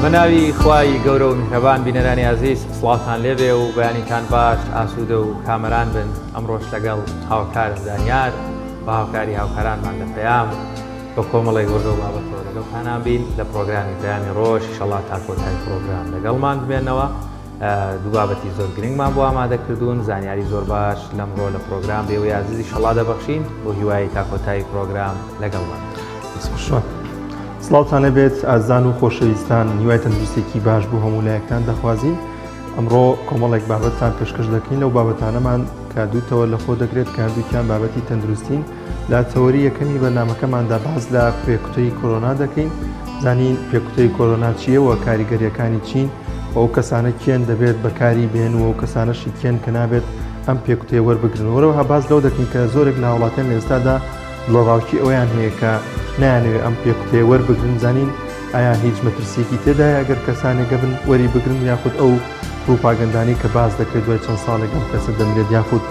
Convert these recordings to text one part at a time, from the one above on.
بەناوی خوای گەورە و میهرەبان بینەرانی عەزیز سڵاوتان لێبێ و بەیانیتان باش ئاسوودە و کامەران بن. ئەمڕۆش لەگەڵ هاوکارم دانیار بە هاوکاری هاوکارانمان لە پەیام بە کۆمەڵێک وەرگە و بابەتەوە لەگەڵتانان بین لە پرۆگرامی پەیامی ڕۆژ. ئینشەڵڵا تا کۆتایی پرۆگرام لەگەڵمان بمێنەوە. دوو بابەتی زۆر گرنگمان بۆ ئامادە کردوون، زانیاری زۆر باش لەمڕۆ لە پرۆگرام بێوەی عەزیز ئینشەڵڵا دەبەخشین بۆ هیوای تا کۆتایی پرۆگرام لەگەڵمان. سڵاوتان لەبێت ئازان و خۆشەویستان، هیوای تەندروستێکی باش بۆ هەموو لایەکان دەخوازین. ئەمڕۆ کۆمەڵێک بابەتتان پێشکەش دەکەین. لەو بابەتانەمان کادووتەوە لە خۆ دەگرێت کاردووکیان بابەتی تەندروستین. لە تەوەری یەکەمی بەرنامەکەماندا باز لە پێکوتەی کۆرۆنا دەکەین. زانین پێکوتەی کۆرۆنا چییە و کاریگەریەکانی چین، ئەو کەسانە کێن دەبێت بەکاری بێن و ئەو کەسانەشی کێن کە نابێت ئەم پێکوتەی وەربگرنەوەرەوە. هەباز لەو دەکەین کە زۆرێک لە وڵاتەن لە ئێستادا بڵەڕاوکی ئەویان هەیە کە نایانەوێت ئەم پێکوتەیە وەربگرن. زانین ئایا هیچ مەترسیەکی تێدایە ئەگەر کەسانێکە بن وەری بگرن، یاخود ئەو پروپاگەندانی کە باز دەکرێت دوای چەند ساڵێک ئەم کەسە دەمرێت یاخود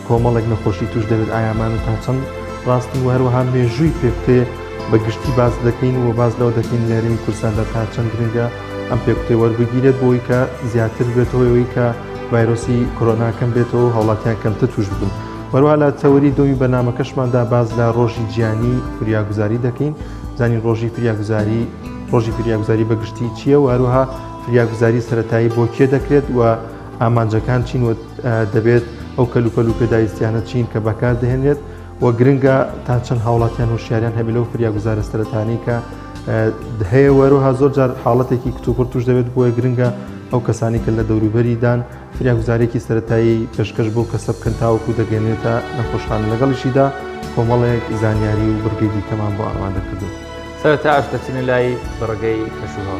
کۆمەڵێک نەخۆشی توش دەبێت، ئایامان تا چەند ڕاستن و هەروەها مێژووی پێکوتەیە بەگشتی باز دەکەین و باز لەوە دەکەین لە هەرێمی کوردستاندا تا چەند گرنگە ئەم پێکوتەی وەربگیرێت بۆی کە زیاتر بێتەوە ئەوەی کە ڤایرۆسی کۆرۆناکەم بێتەوە هەوڵاتیان کەمتر توش ببن. وەروها لە تەوەری دومی بەرنامەکەشماندا باز لە ڕۆژی گیانی فریاگوزاری دەکەین. زانین ڕۆژی فریاگوزاری بەگشتی چییە و هەروها فریاگوزاری سەرەتایی بۆ کێ دەکرێت و ئامانجەکان چین و دەبێت ئەو کەلوپەل و پێداویستیانە چین کە بەکار دەهێنێت و گرنگە تا چەند هاوڵاتیان و شیاریان هەبێت لەو فریاگوزارە سەرەتانی کە هەیە. وەروها زۆر جار حاڵەتێکی کتوپڕ توش دەبێت بۆیە گرنگە ئەو کەسانی کە لە دەوروبەریدان فریاگوزارێکی سەرەتایی پێشکەش بۆ کەسە بکەن تاوەکو دەگەێنێتە نەخۆشخانە. لەگەڵیشیدا کۆمەڵێک زانیاری و بڕگەی دیکەمان بۆ ئامادە کردو. سەرەتا دەچینە لای بڕگەی کەشوهەوا.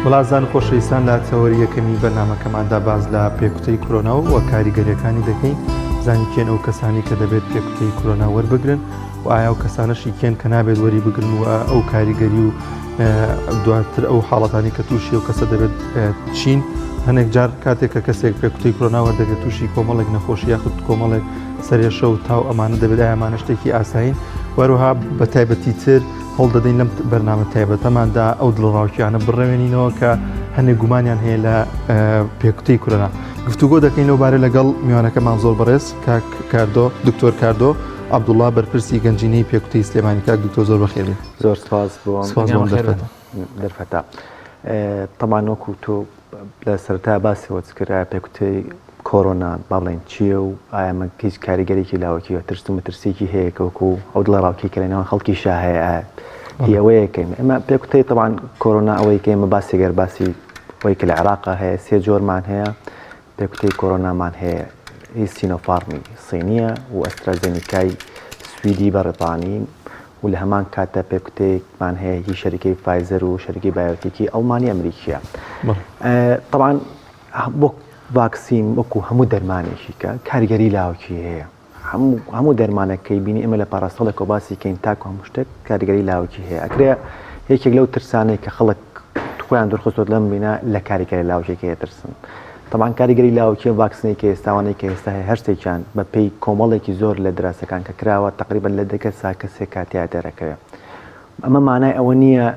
وڵازان خۆشەویستان، لە تەوەری یەکەمی بەرنامەکەماندا باز لە پێکوتەی کۆرۆنا و کاریگەریەکانی دەکەین. زانی کێن ئەو کەسانی کە دەبێت پێکوتەی کۆرۆنا وەربگرن و ئایا ئەو کەسانەشی کێن کە نابێت وەری بگرن و ئەو کاریگەری و دواتر ئەو حاڵەتانی کە تووشی ئەو کەسە دەبێت چین. هەنێک جار کاتێک کە کەسێک پێکوتەی کۆرۆنا وەردەگرێت تووشی کۆمەڵێک نەخۆشی یاخود کۆمەڵێک سەرێشە و تاو ئەمانە دەبێت ئەمانە شتێکی ئاساین. وەروها بە تایبەتی تر هەڵ دەدەین لەم بەرنامە تایبەتەماندا ئەو دڵڕاوکیانە بڕەوێنینەوە کە هەنێک گومانیان هەیە لە پێکوتەی کۆرۆنا. گفتوگۆ دەکەین لەوبارە لەگەڵ میوانەکەمان زۆر بەڕێز دکتۆر کاردۆ عەبدوڵڵا، بەرپرسی گەنجینەی پێکوتەی سلێمانی. کاک دکتۆر زۆر بەخێر. زۆر سپاس بۆ دەرفەتا. طبعاً وەکو تۆ لە سەرەتا باسیەوە کرا پێکوتەی کۆرۆنا با بڵێن چییە و ئایا من هیچ کاریگەرێکی لاوەکی و ترس و مەترسێکی هەیە کە وەکو ئەو دڵڕاوکی کە لەنێوان خەڵکی هەیە هیەوەیەکەین. ئەمە پێکوتەی طبعاً کۆرۆنا ئەوەی کە ئێمە باسیگەر باسی ئەوەی کە لە عێراقا هەیە سێ جۆرمان هەیە. پێکوتەی کۆرۆنامان هەیە هی سینۆفارمی سینیە و ئەسترازێنیکای سویدی بەڕێپانی و لە هەمان کاتە پێکوتەیەکمان هەیە هی شەریکەی فایزەر و شەریکی بایۆتێکی ئەڵمانی ئەمریکیە. طبعاً بۆ ڤاکسین وەکو هەموو دەرمانێکی کە کاریگەری لاوکی هەیە. هەموو دەرمانەکەی بینی ئێمە لە پاراستۆڵێک و باسی کەین تاکو هەموو شتێک کاریگەری لاوکی هەیە. ئەکرێ یەکێک لەو ترسانەی کە خەڵک خۆیان دەرخستۆت لەم بینە لە کاریگەری لاوکێکی هەیەترسن. طبعاً کاریگەری لاوکی ڤاکسینەی کە ئێستاوانەی کە ئێستا هەیە هەر شتێکیان بە پێی کۆمەڵێکی زۆر لە دراوسەکان کە کراوە تقریباً لە 10 سا کەسێک کاتیا دەرەکەوێت. ئەمە مانای ئەوە نییە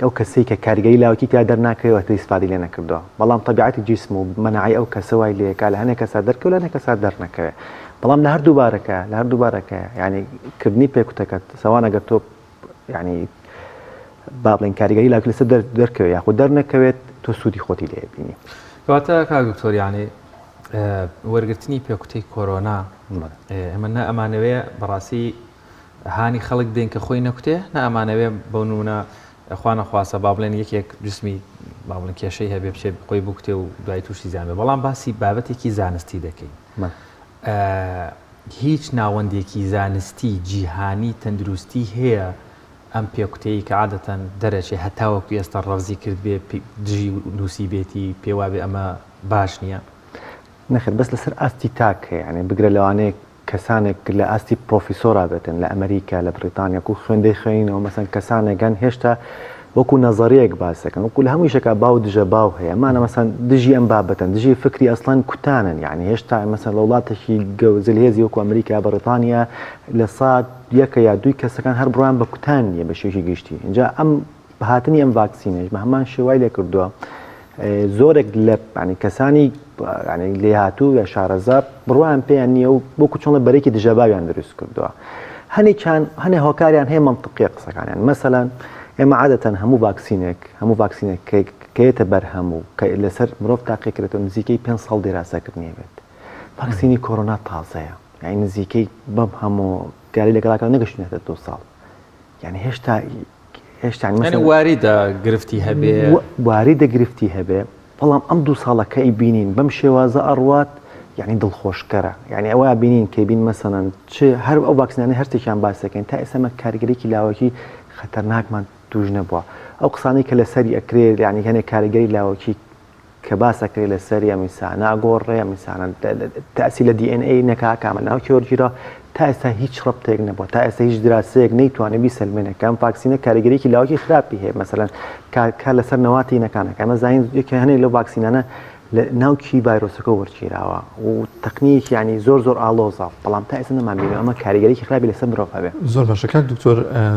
ئەو کەسەی کە کاریگەری لاوکی تا دەرناکەوێت ئیسفادی لێ نەکردووە، بەڵام طبیعەتی جیسم و مەناعی ئەو کەسە وای لێکا لە هەنێک کەسا دەرکەوت لە هەنێک کەسا دەرنەکەوێت. بەڵام لە هەردوو بارەکە یعنی کردنی پێکوتەکەت سەوان ئەگەر تۆ یعنی با بڵێن کاریگەری لاوکی لەسەر دەرکەوێت یاخود دەرنەکەوێت تۆ سوودی خۆتی لێ بینی. کەواتە کاک دکتۆر یعنی وەرگرتنی پێکوتەی کۆرۆنا ئەمە نە ئەمانەوێ بەڕاستی هانی خەڵک دێن کە خۆی نەکوتێ، نە ئەمانەوێ بەو نونە خوا نەخواسە با بڵێن یەکێک جسمی با بڵێن کێشەی هەبێ بچێ خۆی بکوتێ و دوای تووشی زانبێ. بەڵام باسی بابەتێکی زانستی دەکەین. هیچ ناوەندێکی زانستی جیهانی تەندروستی هەیە ئەم پێکوتەیە کە عادەتەن دەرەچێ هەتاوەکو ئێستا ڕەوزی کرد بێ دژی نووسی بێتی پێوا بێ ئەمە باش نییە؟ نەخێت بەس لەسەر ئاستی تاکە، یعنی بگرە لەوانەیە کەسانێک لە ئاستی پرۆفیسۆرا بێتن لە ئەمریکا لە بریتانیا و خوێندەی خوێنینەوە مەسەن کەسانێکگەن هێشتا وەکو نەزەریەک باسەکەن وەکو لە هەمووی شەکە باو دژە باو هەیە مانە مەسەن دژی ئەم بابەتن دژی فکری ئەسڵەن کوتانن، یعنی هێشتا مەسەن لە وڵاتێکی گەوزلهێزی وەکو ئەمریکا بریتانیا لە سات یەکە یا دوی کەسەکان هەر بڕوان بە کوتان نیە بە شێوەیەکی گشتی. اینجا ئەم هاتنی ئەم ڤاکسینەش بە هەمان شێوای لێ کردووە زۆرێک لە کەسانی لێهاتوو یا شارەزار بڕوان پێیان نییە و بۆکو چۆنڵە بەرەیەکی دژەباویان دروست کردووە. هەنێ هۆکاریان هەیە مەنتقیە قسەکانیان. مەسەلەن ئێمە عادەتەن هەموو ڤاکسینێک کەیتە بەرهەموو کە لەسەر مرۆڤ تاقیکرێتەوە نزیکەی 5 ساڵ دێراسەکردنی بێت. ڤاکسینی کۆرۆنا تازەیە، یعنی نزیکەی بەم هەموو گاری لەگەڵاکان نەگەشتێتە 2 ساڵ. یعنی هێشتا واریدە گرفتی هەبێ واریدە گرفتی هەبێ، بەڵام ئەم 2 ساڵەکە ئی بینین بەم شێوازە ئەڕوات یعنی دڵخۆشکەرە. یعنی ئەوە بینین کە بین مەسەڵەن هەر ئەو ڤاکسینانە هەرتێکیان باسەکەین تا ئێستا کاریگەریەکی لاوەکی خەتەرناکمان توش نەبووە. ئەو قسانەی کە لەسەری ئەکرێت یعنی هەنێک کاریگەری لاوەکی کە باسەکرێت لەسەری ئەمیسانە ئاگۆڕێ ئەمیسانە تاسی لە DNA نەکا کامە ناو کێوەرگیرە تا ئێستا هیچ ڕەبتێک نەبووە، تا ئێستا هیچ دراسەیەک نەیتوانێت بیسەلمێنێت کەم ڤاکسینە کاریگەریەکی لاوەکی خراپی هەیە مەسەڵەن کار لەسەر نەواتی نەکانەکە. ئەمە زین یەکێ هەنێک لەو ڤاکسینانە لە ناوکی ڤایرۆسەکە وەرگیراوە و تەکنیک ینی زۆر ئالۆزە، بەڵام تا ئێستا نەمانبینێ ئەمە کاریگەریەکی خراپی لەسەر مرۆڤ هەبێ. زۆر باشە کاک دکتۆر،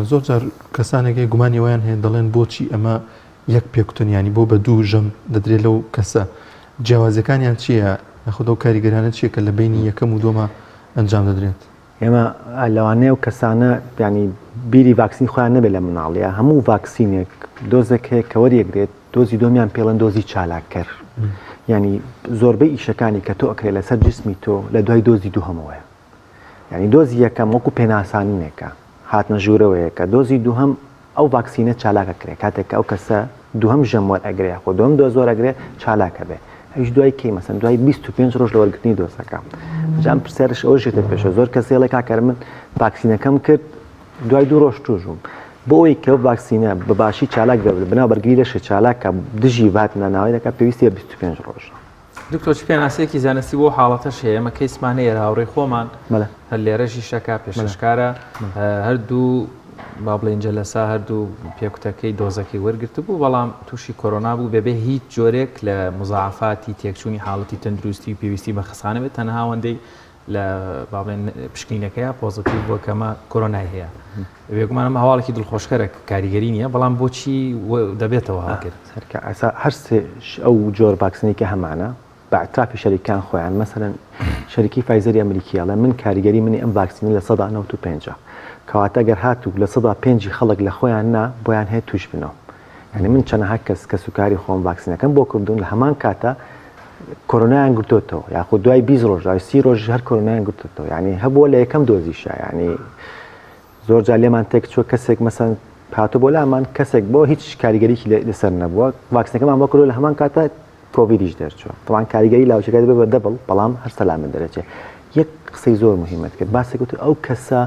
زۆر جار کەسانێکی گومانی ویان هەیە دەڵێن بۆچی ئەمە یەک پێکوتن ینی بۆ بە دوو ژەم دەدرێت لەو کەسە جیاوازەکانیان چییە؟ نەخۆ ئەو کاریگەرانە چییە کە لە بینی یەکەم و دۆمە ئەنجام دەدرێت؟ ئێمە لەوانەیە و کەسانە ینی بیری ڤاکسین خۆیان نەبێت لە مناڵیە هەموو ڤاکسینێک دۆزێک هەیە کە وەریەگرێت دۆزی دۆمیان پێڵەن دۆزی چالاکەر، ینی زۆربەی ئیشەکانی کە تۆ ئەکرێت لەسەر جسمی تۆ لە دوای دۆزی دووهەمەوەیە. ینی دۆزی یەکەم وەکو پێناسانینێکە هاتنە ژوورەوەیە کە دۆزی دووهەم ئەو ڤاکسینە چالاکەکرێت کاتێک ئەو کەسە دووهەم ژەم وەرئەگرێ خۆ دووەم دۆز وەرئەگرێ چالاکە بێ. ئەویش دوای کەی مەسەن دوای 25 ڕۆژ لە وەرگرتنی دۆزەکە. جام پرسیارش ئەوە ژێتە پێشە زۆر کەسێڵێ کاکەر من ڤاکسینەکەم کرد دوای 2 ڕۆژ توژوم بۆ ئەوی کە ڤاکسینە بەباشی چالاک دەبێت بەناوبەرگری لەشە چالاکە دژی باتنە ناوای دەکات پێویستە 25 ڕۆژ. دکتۆر چ پێناسەیەکی زانستی بۆ حاڵەتەش هەیە ئەمە کەیسمانەیە هاوڕێی خۆمان هەر لێرەشی شەکا پێشەشکارە هەردوو با بڵێن جەلەسا هەردوو پێکوتەکەی دۆزەکەی وەرگرت بوو، بەڵام تووشی کۆرۆنا بوو بێبێ هیچ جۆرێک لە مزاعفاتی تێکچوونی حاڵەتی تەندروستی و پێویستی بە خەسانە بێت تەنها هەوەندەی لە با بڵێن پشکنینەکەیە پۆزیتیڤ بۆ کەمە کۆرۆنای هەیە. بێگومانم هەواڵێکی دڵخۆشکەرە کاریگەری نییە، بەڵام بۆچی دەبێتەوە هەڵگرت؟ هەر ئەو جۆر ڤاکسینێکی هەمانە بەعترافی شەریکان خۆیان مەسەڵەن شەریکی فایزەری ئەمریکیاڵە من کاریگەری منی ئەم ڤاکسینە لە 95 کەواتە ئەگەر هاتوو لە 105 خەڵک لە خۆیان نا بۆیان هەیە توش بنەوە. یعنی من چەندەها کەس کە سوکاری خۆم ڤاکسینەکەم بۆ کردوون لە هەمان کاتە کۆرۆنایان گرتوتەوە یاخود دوای 20 ڕۆژ دوای 30 ڕۆژ هەر کۆرۆنایان گرتوتەوە. یعنی هەبووە لە یەکەم دۆزیشە. یعنی زۆر جار لێمان تێک چوە کەسێک مەسەن هاتوو بۆ لامان کەسێک بۆ هیچ کاریگەریکی لەسەر نەبووە ڤاکسینەکەمان بۆ کردو لە هەمان کاتە کۆڤیدیش دەرچووە. طبعاً کاریگەری لاوچەکە دەبێت بە دەبڵ، بەڵام هەر سەلامت دەرەچێت. یەک قسەی زۆر مهمت کرد باسێک وت ئەو کەسە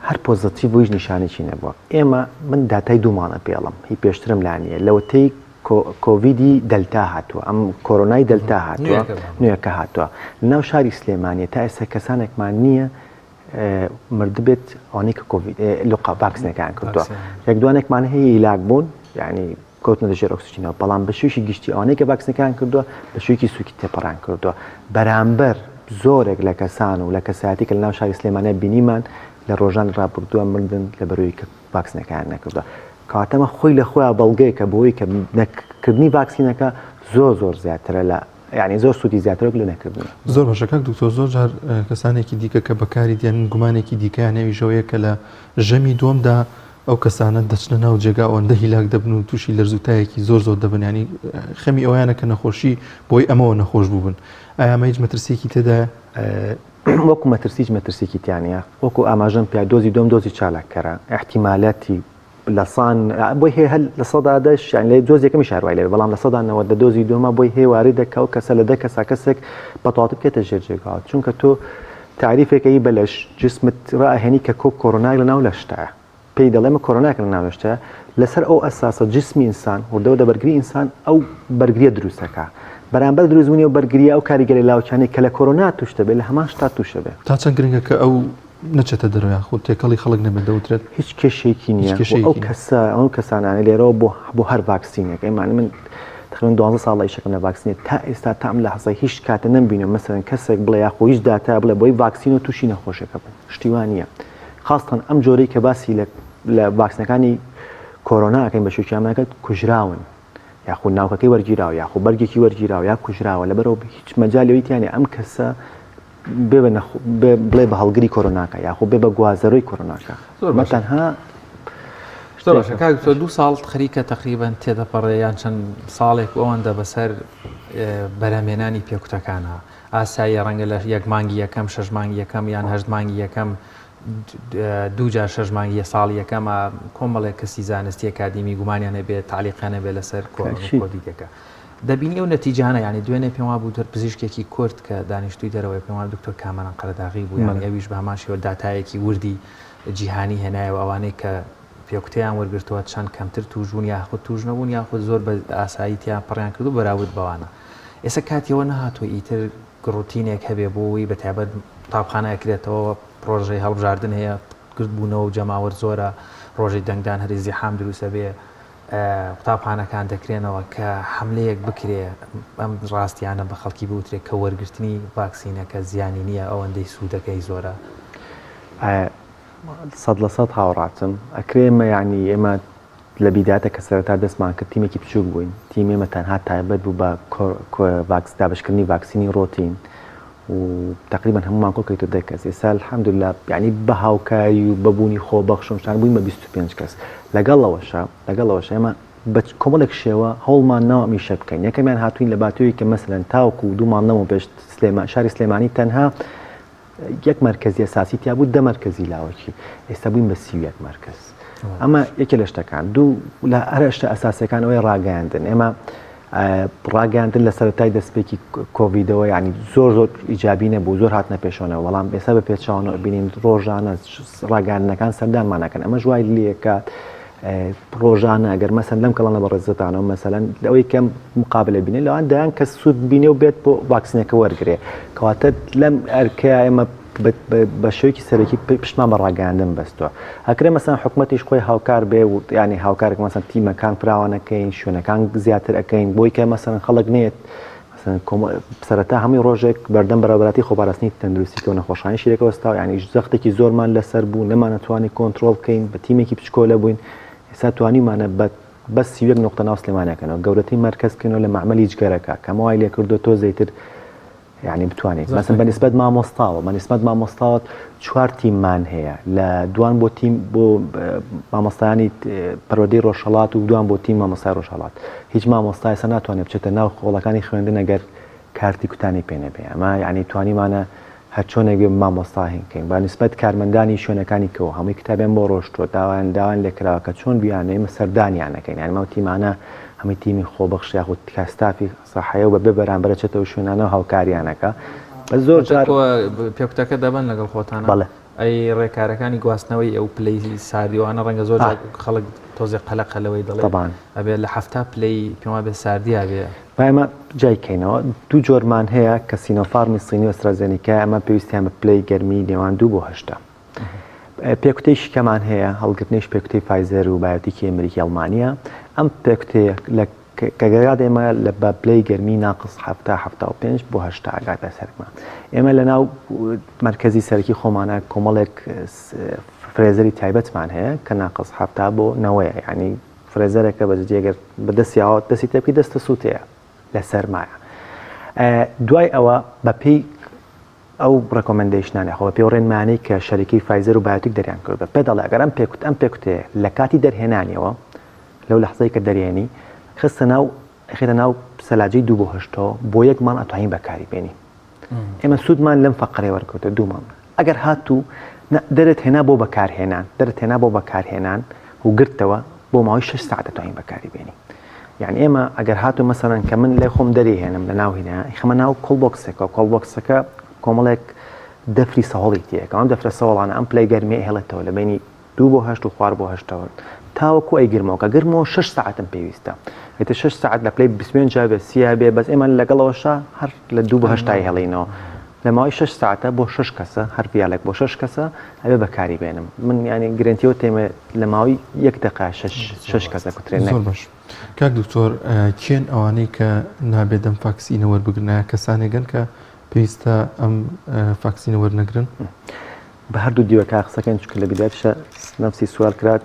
هەر پۆزتیڤ بوویش نیشانێکی نەبووە. ئێمە من داتای دوومانە پێڵم هی پێشترم لانیە لەوەتەی کۆڤیدی دەلتا هاتووە ئەم کۆرۆنای دەلتا هاتووە نوێەکە هاتووە لەناو شاری سلێمانیە تا ئێستا کەسانێکمان نییە مردبێت ئەوانەی کە لقا ڤاکسینەکان کردووە یەک دوانێکمان هەیە ئیلاک بوون یعنی کەوتنە دەژێر ئۆکسجینەوە بەڵام بە شێوکی گشتی ئەوانەی کە ڤاکسینەکان کردووە بە شێوکی سووکی تێپەڕان کردووە بەرامبەر زۆرێک لە کەسان و لە کەسایەتی کە لەناو شاری سلێمانە بینیمان لە ڕۆژان ڕابردووە مردن لە بەرەوەی کە ڤاکسینەکان نەکردووە کاتەمە خۆی لە خۆیان بەڵگەیەکە بۆی کە نەکردنی ڤاکسینەکە زۆر زیاترە لە یعنی زۆر سوودی زیاترە لە نەکردن زۆر باشەکە دوکتۆر زۆر جار کەسانێکی دیکە کە بەکاری دیان گومانێکی دیکەیان نەویژەوەیە کە لە ژەمی دووەمدا ئەو کەسانە دەچنە ناو جێگا ئەوەندە هیلاک دەبن و تووشی لەرزوتایەکی زۆر دەبن ینی خەمی ئەویانە کە نەخۆشی بۆی ئەمەوە نەخۆش بووبن ئایا هیچ مەترسیێکی تێدا وەکو مەترسیێکی تیانە وەکو ئاماژەم پیا دۆزی دۆم دۆزی چالاکەرە احتیمالاتی لە سان بۆی هەیە هەل لە سەدادەش یان لە دۆزیەکەمی شاروای لێ بەڵام لە سەدانەوە دە دۆزی دۆمە بۆی هێواری دەکە و کەسە لە دەکەسا کەسێک بەتەواو بکێتە ژێر جێگاوە چونکە تۆ تعریفێکەی بەلەش جسمت ڕائهێنی کە کۆرۆنای لەناو لەشتایە پێی دەڵێمە کۆرۆناکە لەناو لەشتایە لەسەر ئەو ئەساسە جسمی ئینسان وردەوە دەبەرگری ئینسان ئەو بەرگریە دروستەکە بەرامبەر دروستبوونی و بەرگریە ئەو کاریگەری لاوچانەی کە لە کۆرۆنا توشتە بێت لە هەمان شتا تووشە بێت تا چەند گرنگە کە ئەو نەچێتە دەرەوە خۆ تێکەڵی خەڵک نەبێت دەوترێت هیچ کێشێکی نییە ئەو کەسانانە لێرەوە بۆ هەر ڤاکسینێک ئەیمان من تقریباً 12 ساڵ ئیشەکەم لە ڤاکسینێت تا ئێستا تام لە حەزای هیچ کاتە نەمبینم مەسەرەن کەسێک بڵێ یاخۆ هیچ داتا بڵێ بۆی ڤاکسین و تووشی نەخۆشەکە بن شتیوان نییە خاستان ئەم جۆرەی کە باسی لە ڤاکسینەکانی کۆرۆناکەین بە شوکیامەکە کوژراون یاخۆ ناوکەکەی وەرگیراوە یاخۆ بەرگێکی وەرگیراوە یا کوژراوە لەبەرەوە هیچ مەجاالەوەیتیانێ ئەم کەسە بڵێ بە هەڵگری کۆرۆناکە یاخۆ بێ بە گوازەرۆی کۆرۆناکە مەتەنها دو ساڵ خەریکە تقریبان تێدەپەڕێ یان چەند ساڵێک ئەوەندە بەسەر بەرهەمهێنانی پێکوتەکانە ئاسایی ڕەنگە لە یەک مانگی یەکەم شەش مانگی یەکەم یان هەشت مانگی یەکەم دووجار شەش مانگی ساڵ یەکەمە کۆمەڵێک کەسی زانستی ئەکادیمی گومانیانە بێت تعلیقانە بێت لەسەر کۆڤیدەکە دەبینی و نەتیجانە ینی دوێنێ پێم وا بوو پزیشکێکی کورد کە دانیشتووی دەرەوەی پێم وایە دکتۆر کامەران قەرداغی بوو یانی ئەویش بە هەماشیەوە داتایەکی وردی جیهانی هێنایەوە ئەوانەی کە پێکوتەیان وەرگرتووە چەند کەمتر توژبوون یاخود توژ نەبوون یاخود زۆر بە ئاساییتیان پڕیان کردو بەراورد بەوانە ئێستا کاتیەوە نەهاتوە ئیتر گڕوتینێک هەبێ بۆەوەی بە تایبەت قوتابخانەیەکرێتەوە پرۆژەی هەڵبژاردن هەیە کردبوونەوە و جەماوەرد زۆرە ڕۆژی دەنگدان هەری زیحام دروستە بێ قوتابخانەکان دەکرێنەوە کە حملەیەک بکرێ ئەم ڕاستیانە بە خەڵکی بوترێت کە وەرگرتنی ڤاکسینەکە زیانی نییە ئەوەندەی سوودەکەی زۆرە 100% هاوڕاتم ئەکرێمە یعنی ئێمە لە بیداتە کە سەرەتا دەستمان کرد تیمێکی بچووک بووین تیم ئێمە تەنها تایبەت بوو بە دابشکردنی ڤاکسینی ڕۆتین و تقریبا هەمومان کۆ کەیتو دە کەس ئێستا الحەمدوللا یعنی بە هاوکاری و بەبوونی خۆبەخششان بووین بە 25 کەس لەگەڵەوەش ئێمە بە کۆمەڵێک شێوە هەوڵمان ناوە میشە بکەین یەکەمیان هاتوین لە باتووی کە مەسەلەن تاوەکو و دوومان نەمەوە پێش شاری سلێمانی تەنها یەک مرکزی ئەساسی تیا بوو 10 مرکزی لاوەکی ئێستا بووین بە 31 مرکز ئەمە یەکێ لە شتەکان دوو لە هەرشتە ئەساسەکان ئەوەی ڕاگەاندن ئێمە ڕاگەاندن لە سەرەتای دەستپێکی کۆڤیدەوە ینی زۆر ئیجابی نەبوو زۆر هاتنە پێشەوەنەوە بەڵام ئێستا بە پێچاوانەوە بینین ڕۆژانە ڕاگەاندنەکان سەردانمانەکەن ئەمە ژوای لێکات ڕۆژانە ئەگەر مەسەن لەم کەڵانە بە ڕێزتانەوە مەسەلەن لەوەی کەم مقابلە بینێ لەوان دایان کە سوود بینێ و بێت بۆ ڤاکسینەکە وەرگێ کەواتە لەم ئەرکەیە ئێمە بە شێوکی سەرەکی پشتمان بە ڕاگەاندن بەستووە ئەکرێ مەسەن حکومەتیش خۆی هاوکار بێ و ینی هاوکارێک مەسەن تیمەکان فراوانەکەین شوێنەکان زیاتر ئەەکەین بۆی کە مەسەن خەڵک نێت سەرەتا هەمووی ڕۆژێک بەردەم بەرابەتی خۆپاراستنی تەندروستی و نەخۆشخانەی شیرەکەوەستا ینی زەختێکی زۆرمان لەسەر بوو نەمانەتوانی کۆنتترۆل بکەین بە تیمێکی بچکۆلە بووین ئێستا توانیمانە بە 31 نقطە ناو سلێمانەکەنەوە گەورەتی مرکزکردنەوە لە معمەلی جگەرەکە کەمەوای لێ کردو تۆ زەیتر یعنی بتوانێت مەسەن بەنسبەت مامۆستاوت 4 تیممان هەیە لە دوان بۆ تیم بۆ مامۆستایانی پەروەردەی ڕۆژهەڵات و دوان بۆ تیم مامۆستای ڕۆژهەڵات هیچ مامۆستای ئێستا ناتوانێت بچێتە ناو خۆڵەکانی خوێندن ئەگەر کارتی کوتانی پێ نەبێ ئەمە یعنی توانیمانە هەر چۆنێک مامۆستا هێنکەین با نسبەت کارمەندانی شوێنەکانی کەەوە هەمووی کتابیان بۆ ڕۆشتووە داوان لێکراوە کە چۆن بیانە ئێمە سەردانیانەکەین یانمە تیمانە هەمووی تیمی خۆبەخش یاخود کاستافی سەحەیە و بە بەرامبەرەچێتەوە شوێنانە هاوکاریانەکە بە زۆر جار پێکوتەکە دەبن لەگەڵ خۆتانە بەڵێ ئەی ڕێکارەکانی گواستنەوەی ئەو پلەی ساردیوانە ڕەنگە زۆر خەڵک تۆزێک قەلەقەلەوەی دەڵێ ئەبێ لە هەفتا پلەی پێما بێ ساردیا بێ ئەمە جایکەینەوە دوو جۆرمان هەیە کە سینۆفارمی سینی و ئەسترازێنیکا ئەمە پێویستیان بە پلەی گەرمی نێوان 2 بۆ 8 پێکوتەی شکەمان هەیە هەڵگرتنیش پێکوتەی فایزەر و بایۆتیکی ئەمریکی ئەڵمانیا ئەم پێکوتەیە کەگەرا ئێمە لە بە پلەی گەرمی ناقص 75 بۆ 8 ئاگاتە سەرمان ئێمە لە ناو مرکزی سەرکی خۆمانە کۆمەڵێک فرێزەری تایبەتمان هەیە کە ناقص 70 بۆ 90 ینی فرێزەرەکە بەجێگەر بەدەستیاوە دەستی تەپی دەستە سووتەیە لە سەرمایە دوای ئەوە بەپی ئەو ڕکۆمەندیشنانە خۆ پێ ڕێنمانەی کە شەریکی فایزەر و بایۆتیک دەریان کرد بە پێدەڵێ ئەگەر ئەم پێکوتەیە لە کاتی دەرهێنانیەوە لەو لەحزەی کە دەرێنی خستە ناو سەلاجەی 2 بۆ 8 بۆ 1 مان ئەتوانین بەکاری بێنی ئێمە سوودمان لەم فەقەرێ وەرکەوتە 2 مان ئەگەر هاتوو دەرت هێنا بۆ بەکارهێنان و گرتەوە بۆ ماوەی 6 ساعت دەتوانین بەکاری بێنی یعنی ئێمە ئەگەر هاتوو مەسەڵەن کە من لێ خۆم دەریهێنم لە ناوهێنا خەمە ناو کۆڵبۆکسەکە کۆمەڵێک دەفری سەهۆڵی تێکە ئەم دەفرە سەوڵانە ئەم پلەی گەرمی هێڵێتەوە لە بینی 2 بۆ 8 و خوار بۆ 8 تاوەکو ئەی گرمەوە کە گرمەوە 6 ساعتم پێویستە ئێتە 6 ساعت لە پلەی 25 جا بێ سیا بێ بەس ئێمە لەگەڵەوەشە هەر لە 2 بۆ 8 هێڵینەوە لە ماوەی 6 ساعتە بۆ 6 کەسە هەر پیالێک بۆ 6 کەسە ئەبێ بەکاری بێنم من ینی گرنتیەوە تێمە لە ماوەی 1 دقیقە 6 کەسە کوترێنێ زۆر باش کاک دکتۆر کێن ئەوانەی کە نابێت ئەم ڤاکسینە وەربگرنایە کەسانێگەن کە پێویستە ئەم ڤاکسینە وەرنەگرن بە هەردوو دیوەکە قسەکەن چکە لە بیداتشە نفسی سوال کرات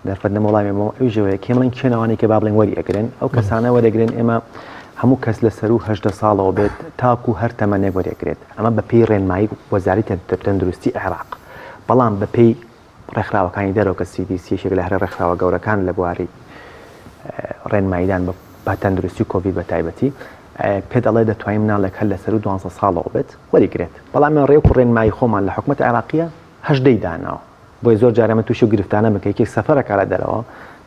دەرفەت نە وەڵامێمەوە ئەو ژەوەیە کێمەڵین کێنەوەی کە با بڵێن وەری ئەگرن ئەو کەسانە وەرەگرن ئێمە هەموو کەس لە سەر و 18 ساڵەوە بێت تاکو هەر تەمەنێک وەرەگرێت ئەمە بە پێی ڕێنمایی وەزاری تەندروستی عێراق بەڵام بە پێی ڕێکخراوەکانی دەرەوە کە CDC شێک لە هەرە ڕێکخراوە گەورەکان لە بواری ڕێنماییدان بە تەندروستی و کۆڤید بە تایبەتی پێ دەڵێ دەتوانین مناڵێک هەر لە سەر و 12 ساڵەوە بێت وەریگرێت بەڵام ڕێک و ڕێنمایی خۆمان لە حکوومەت عێراقیە 18 داناوە بۆی زۆر جارێمە تووشی و گرفتانە بکەیەکی سەفەرەکە لە دەرەوە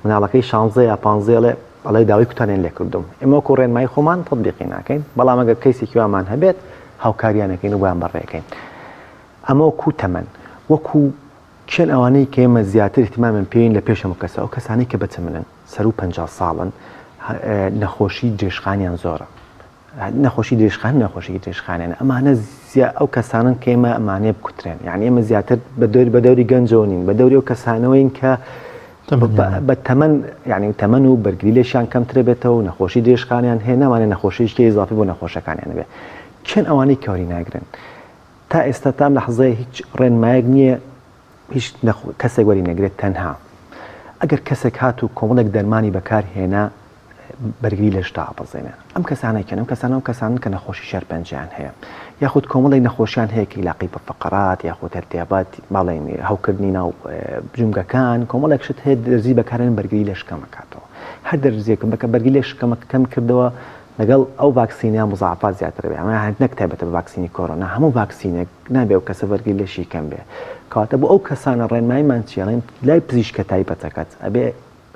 مناڵەکەی 16 یا 15 بەڵێ داوای کوتانێن لێ کردوم ئێمە وەکو ڕێنمایی خۆمان تەطبیقی ناکەین بەڵام ئەگەر کەیسێکی وامان هەبێت هاوکاریانەکەین و بۆیان بەڕێەکەین ئەمە وەکو تەمەن وەکو چێن ئەوانەی کە ئێمە زیاتر احتیمامن پێین لە پێشەمە کەسە ئەو کەسانی کە بەتەمەنن سەر و 50 ساڵن نەخۆشی درێژخانیان زۆرە نەخۆشی درێژخانیان ئەمانە ئەو کەسانن کە ئێمە ئەمانێ بکوترێن یعنی ئێمە زیاتر بە دەوری گەنجەوە نین بە دەوری ئەو کەسانەوەین کە بە تەمەن یعنی تەمەن و بەرگری لێشیان کەمترە بێتەوە و نەخۆشی درێژخانیان هەیە نامانێ نەخۆشیشکی ئیزافی بۆ نەخۆشەکانیان بێ چەند ئەوانەی کەوری ناگرن تا ئێستا تام لە حەزەیە هیچ ڕێنمایەک نییە هیچ کەسێک وەری نەگرێت تەنها ئەگەر کەسێک هات و کۆمەڵێک دەرمانی بەکارهێنا بەرگری لە شتا ئاپەزێنە ئەم کەسانێکن ئەم کەسانن کە نەخۆشی شەرپەنجیان هەیە یاخود کۆمەڵی نەخۆشیان هەیە کە علاقی بە فەقەرات یاخود هەرتیابات باڵێن هەوکردنی ناو جونگەکان کۆمەڵێک شت هەیە دەرزی بەکارێن بەرگری لە شکەمەکاتەوە هەر دەرزیەکم بەکە بەرگری لە شکەمەکەم کردەوە لەگەڵ ئەو ڤاکسینیان مزعفات زیاتر بێ ئەمە نەک تایبەتە بە ڤاکسینی کۆرۆنا هەموو ڤاکسینێک نابێ و کەسە بەرگری لەشی کەم بێ کاتە بۆ ئەو کەسانە ڕێنماییمان چیاڵێن لای پزیشکە تایبەتەکەت ئەبێ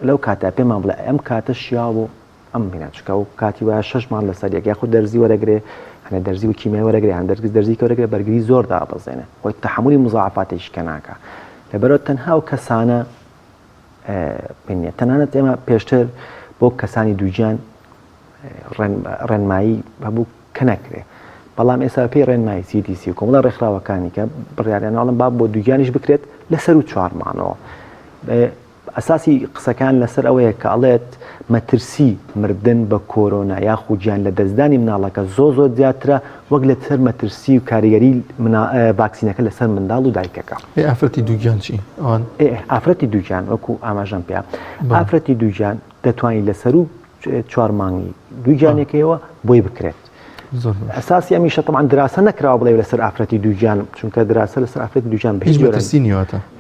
لەو کاتە پێمان بڵێ ئەم کاتە شیا بۆ ئەم بیناچکە و کاتی وایە 6 مان لەسەر یەک یاخود دەرزی وەرەگرێ هەنە دەرزی و کیمیای وەرەگرێ هەن دەرزی کە وەرەگرێ بەرگری زۆر دابەزێنێ خۆی تەحملی مزعفاتێکی کە ناکە لەبەرەوە تەنها و کەسانە بینێ تەنانەت ئێمە پێشتر بۆ کەسانی دووجیان ڕێنمایی هەبوو کە نەکرێ بەڵام ئێستا پێی ڕێنمایی CDC و کۆمەڵە ڕێکخراوەکانی کە بڕیاریانەڵم با بۆ دووجیانیش بکرێت لەسەر و 4 مانەوە ئەساسی قسەکان لەسەر ئەوەیە کە ئەڵێت مەترسی مردن بە کۆرۆنا یاخود گیان لە دەستدانی مناڵەکە زۆر زیاترە وەک لە سەر مەترسی و کاریگەری ڤاکسینەکە لەسەر منداڵ و دایکەکە ئافرەتی دووگیان چی ئافرەتی دووجان وەکو ئاماژەم پێ ئافرەتی دووجان دەتوانین لەسەر و 4 مانگی دووجانێکەوە بۆی بکرێت ئەساسی ئەمیشە طبعاً دراسە نەکراوە بڵێ لەسەر ئافرەتی دووجان چونکە دراسە لەسەر ئافرەتی دووجان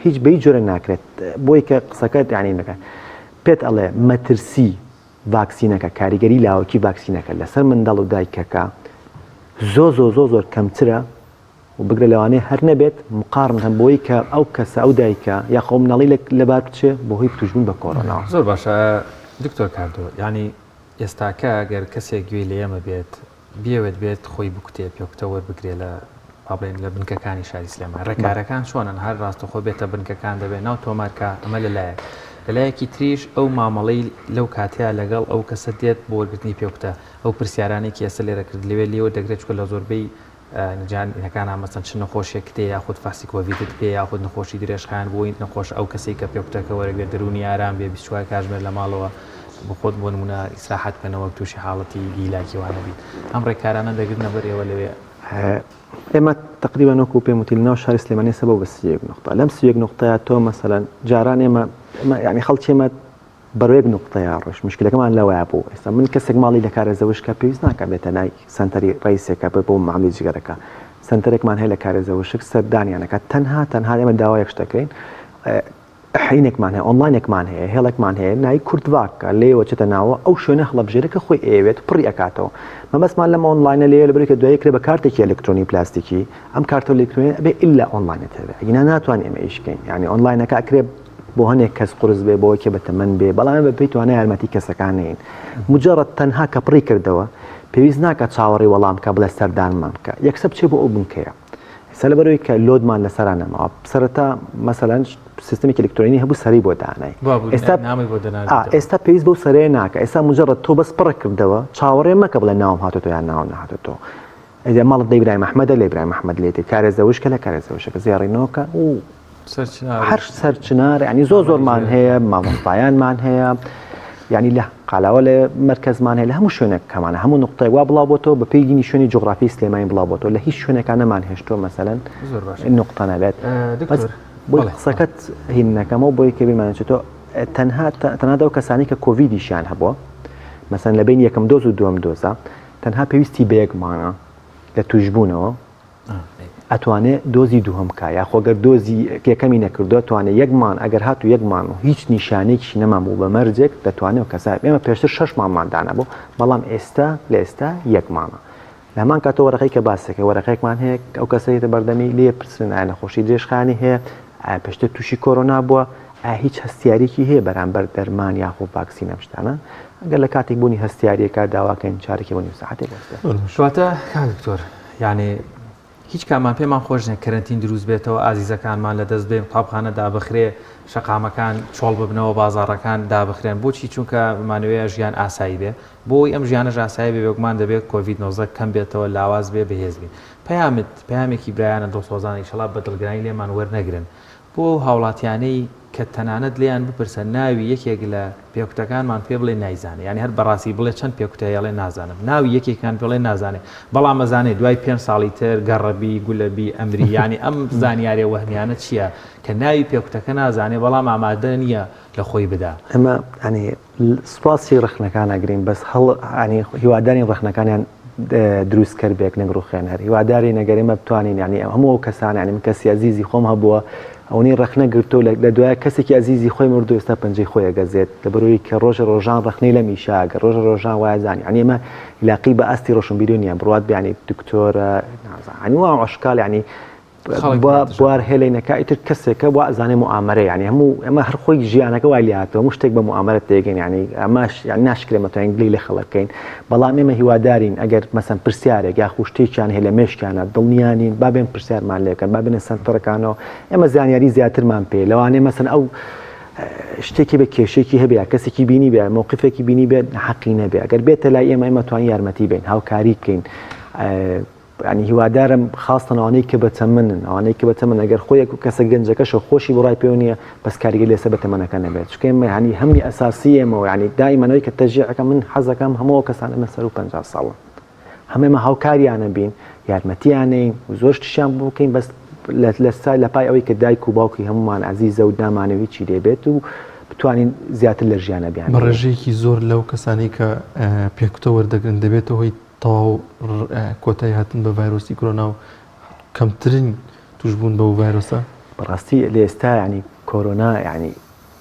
هیچ بەی جۆرە ناکرێت بۆی کە قسەکەت یعنی نەکەن پێت ئەڵێ مەترسی ڤاکسینەکە کاریگەری لاوەکی ڤاکسینەکە لەسەر منداڵ و دایکەکە زۆر کەمترە و بگرە لەوانەیە هەر نەبێت مقارن هەم بۆی کە ئەو کەسە ئەو دایکە یا خۆ مناڵی لەبار بچێ بۆ هۆی توشبوون بە کۆرۆنا زۆر باشە دکتۆر کاردۆ ینی ئێستاکە ئەگەر کەسێک گوێی لە ئێمە بێت بیاوێت بێت خۆی بکوتێ پێکتە وەربگرێ لە بڵێن لە بنکەکانی شاری سلێمان ڕێکارەکان چۆنن هەر ڕاستەخۆ بێتە بنکەکان دەبێت ناو تۆمارکە ئەمە لەلایەک لەلایەکی تریش ئەو مامەڵەی لەو کاتیا لەگەڵ ئەو کەسە دێت بۆ وەرگرتنی پێوتە ئەو پرسیارانێکی ئێستا لێرە کرد لەوێ لێوە دەگرێت چکە لە زۆربەی نجانەکان ئامەچەند چ نەخۆشیێک تێ یاخود فاسی کۆڤیدت پێ یاخود نەخۆشی درێژخان بۆی نەخۆش ئەو کەسێک کە پێوتەکە وەرەگرێت دەرونی ئارام بێ 24 کاتژمێر لە ماڵەوە بۆ خۆت بۆ نمونە ئیسراحەت بکەنەوە تووشی حاڵەتی گیلاکی وانە بیت ئەم ڕێکارانە دەگرنە بەر ئێوە لەوێ ئێمە تقریبا وەکو پێم وتی لەناو شاری سلێمانی سەبەو بە 31 نقطە لەم 31 نقطەیە تۆ مەسەلەن جاران ئێمە یعنی خەڵکی ئێمە بەڕێک نقطەیە ڕۆژ مشکلەکەمان لەوەیە بوو ئێستا من کەسێک ماڵی لە کارێزەوشکە پێویست ناکە بێتە نای سنتەری ڕئیسێکە بۆ معاملەی جگەرەکە سنتەرێکمان هەیە لە کارێزەوشک سەردانیانەکە تەنها ئێمە داوای شتەکەین حینێکمان هەیە ئۆنلاینێکمان هەیە هێڵێکمان هەیە نای کوردواکە لێوە چێتە ناوە ئەو شوێنە هەڵەبژێرەکە خۆی ئەوێت پڕی ئەکاتەوە مەبەستمان لەمە ئۆنلاینە لێ لەبەرێک کە دوای کرێ بە کارتێکی ئەلکترۆنی پلاستیکی ئەم کارتۆ ئەلکترۆنی ئەبێ ئیلا ئۆنلاینێت هەبێ ئینا ناتوانین ئێمە ئیشکەین یعنی ئۆنلاینەکە ئەکرێ بۆ هەنێک کەس قرس بێ بۆ یەکێ بەتەمەن بێ بەڵام بە پێی توانای یارمەتی کەسەکان نین مجرد تەنها کە پڕی کردەوە پێویست ناکە چاوەڕێی وەڵام کە بڵێ سەردانمان بکە یەکسە بچێ بۆ ئەو بنکەیە ئێستا لەبەرەوەی کە لۆدمان لەسەران نەماوە سەرەتا مەسەلەن سیستمی ئەلکترۆنی هەبوو سەری بۆ دانای ئێستا پێویست بەو سەرەیە ناکە ئێستا مجرد تۆ بەس پڕە کردەوە چاوەڕێ مەکە بڵێ ناوم هاتۆ یان ناوم نهاتۆ ئەجا ماڵت دەی ئیبراهیم ئەحمەدە لە ئیبراهیم ئەحمەد لێتێ کارێزەوشکە لە کارێزەوشکە زیاڕینەوەکە و هەر سەرچنار ینی زۆرمان هەیە مامۆستایانمان هەیە ینی لە قالاوە لە مرکزمان هەیە لە هەموو شوێنێک کەمانە هەموو نقطەی وا بڵاوبۆتەوە بە پێی شوێنی جغرافی سلێمانی بڵاوبۆتەوە لە هیچ شوێنەکانەمان هێشتۆ مەسەلەن نقطە نەبێت بۆی قسەکەت هینەکەمەوە بۆی کە بیرمانێتێتەوە تەنها ئەو کەسانی کە کۆڤیدیشیان هەبووە مەسەن لە بین یەکەم دۆز و دووەم دۆزە تەنها پێویستی بە یەکمانە لە توشبوونەوە ئەتوانێت دۆزی دووهەم کە یا خۆگەر دۆزی یەکەمی نەکردو توانێت یەکمان ئەگەر هاتو یەکمان و هیچ نیشانێکی نەمان بوو بە مەرجێک دەتوانێت کەسا ئێمە پێشتر 6 مانگدانە بوو بەڵام ئێستا لە ئێستا یەکمانە لەمان کاتۆ وەرەقەی کە باسەکە وەرەقەیەکمان هەیە ئەو کەسەیەتە بەردەمی لێ پرسن ئایا نەخۆشی درێژخانی هەیە پێشتر تووشی کۆرۆنا بووە هیچ هەستیارێکی هەیە بەرامبەر دەرمان یاخۆ ڤاکسینە شتانە ئەگەر لە کاتێک بوونی هەستیارێکە داواکەین چارێکی بۆ نیو ساعتێک شواتە کاکتۆر یعنی هیچ کامان پێمان خۆش نیە کەرەنتین دروست بێتەوە ئازیزەکانمان لە دەست بێن قوتابخانە دابخرێ شەقامەکان چۆڵ ببنەوە بازاڕەکان دابخرێن بۆچی چونکە مانوەیە ژیان ئاسایی بێ بۆی ئەم ژیانەش ئاسایی بێ بێگومان دەبێت کۆڤید-19 کەم بێتەوە لاواز بێ بەهێز بێ پەیامێکی برایانە دۆسۆزانە ئیشەڵا بەدڵگرانی لێمان وەرنەگرن بۆ هاوڵاتیانەی کە تەنانەت لیان بپرسە ناوی یەکێک لە پێکوتەکانمان پێ بڵێ نایزانێ ینی هەر بەڕاستی بڵێ چەند پێکوتەیەڵێ نازانم ناوی یەکێکان پێڵێ نازانێ بەڵام مەزانێت دوای 5 ساڵی تر گەڕەبی گولەبی ئەمری ینی ئەم زانیاریە وەهمیانە چییە کە ناوی پێکوتەکە نازانێ بەڵام ئامادە نییە لە خۆی بدا ئەمە ینی سوپاسی ڕخنەکان ئەگرین بەس ینی هیواداری ڕخنەکانیان دروست کرد بێک نەگرڕخێن هەر هیواداری نەگەرێمە بتوانین ینی هەموو کەسان ینی من کەسی عزیزی خۆم هەبووە ئەوەی ڕخنە گرتو لە دوایە کەسێکی عزیزی خۆی مردو ئێستا پەنجەی خۆی ئەگەزێت لەبەرەوەی کە ڕۆژە ڕۆژان ڕخنەی لە میشاگە ڕۆژە ڕۆژان وایزانی ینی ئێمە لاقی بە ئەستی ڕۆشنبیرۆنیە بڕات بیانی دکتۆرە نازانی وا عشکال ینی بوار هێلینەکە ئیتر کەسێکە وا ئەزانێ موامەرە ینی هەموو ئەمە هەر خۆی ژیانەکە وای لاتەوە هەموو شتێک بە موامەرەت تێگەین ینی ئەماش یانی ناشکرێمە توانین گلی لە خەڵکەین بەڵام ئێمە هیوادارین ئەگەر مەسەن پرسیارێک یا خوشتێکیان هەیە لە مێشکانە دڵنیانین با بێن پرسیارمان لێکەن با بنە سەنتەرەکانەوە ئێمە زانیاری زیاترمان پێ لەوانێ مەسەن ئەو شتێکی بە کێشێکی هەبێ کەسێکی بینی بێ مووقفێکی بینی بێت حەقی نەبێ ئەگەر بێتە لای ئێمە توانین یارمەتی بین هاوکاری بکەین ینی هیوادارم خاستنەوانەی کە بەتەمەنن ئەوانەی کە بەتەمەن ئەگەر خۆی کەسە گەنجەکەشە خۆشی بڕای پێ نییە بەس کاریگە لێسە بەتەمەنەکە نەبێت چکە ئێمە ینی هەمنی ئەساسیەمەوە ینی دایمەنەوەی کە تەژیعەکە من حەزەکەم هەموو کەسانە مە سەر و 50 ساڵن هەمێمە هاوکاریانە بین یارمەتیانەین زۆر شتیان بکەین بەس لە پای ئەوەی کە دایک و باوکی هەمومان عزیزە و دامانەوی چی دەبێت و بتوانین زیاتر لە ژیانە بیان بە ڕێژەیەکی زۆر لەو کەسانی کە پێکوتە وەردەگرن دەبێتەوە هۆی تەواو کۆتایی هاتن بە ڤایرۆسی کۆرۆنا و کەمترین توشبوون بەو ڤایرۆسە بەڕاستی لە ئێستا ینی کۆرۆنا ینی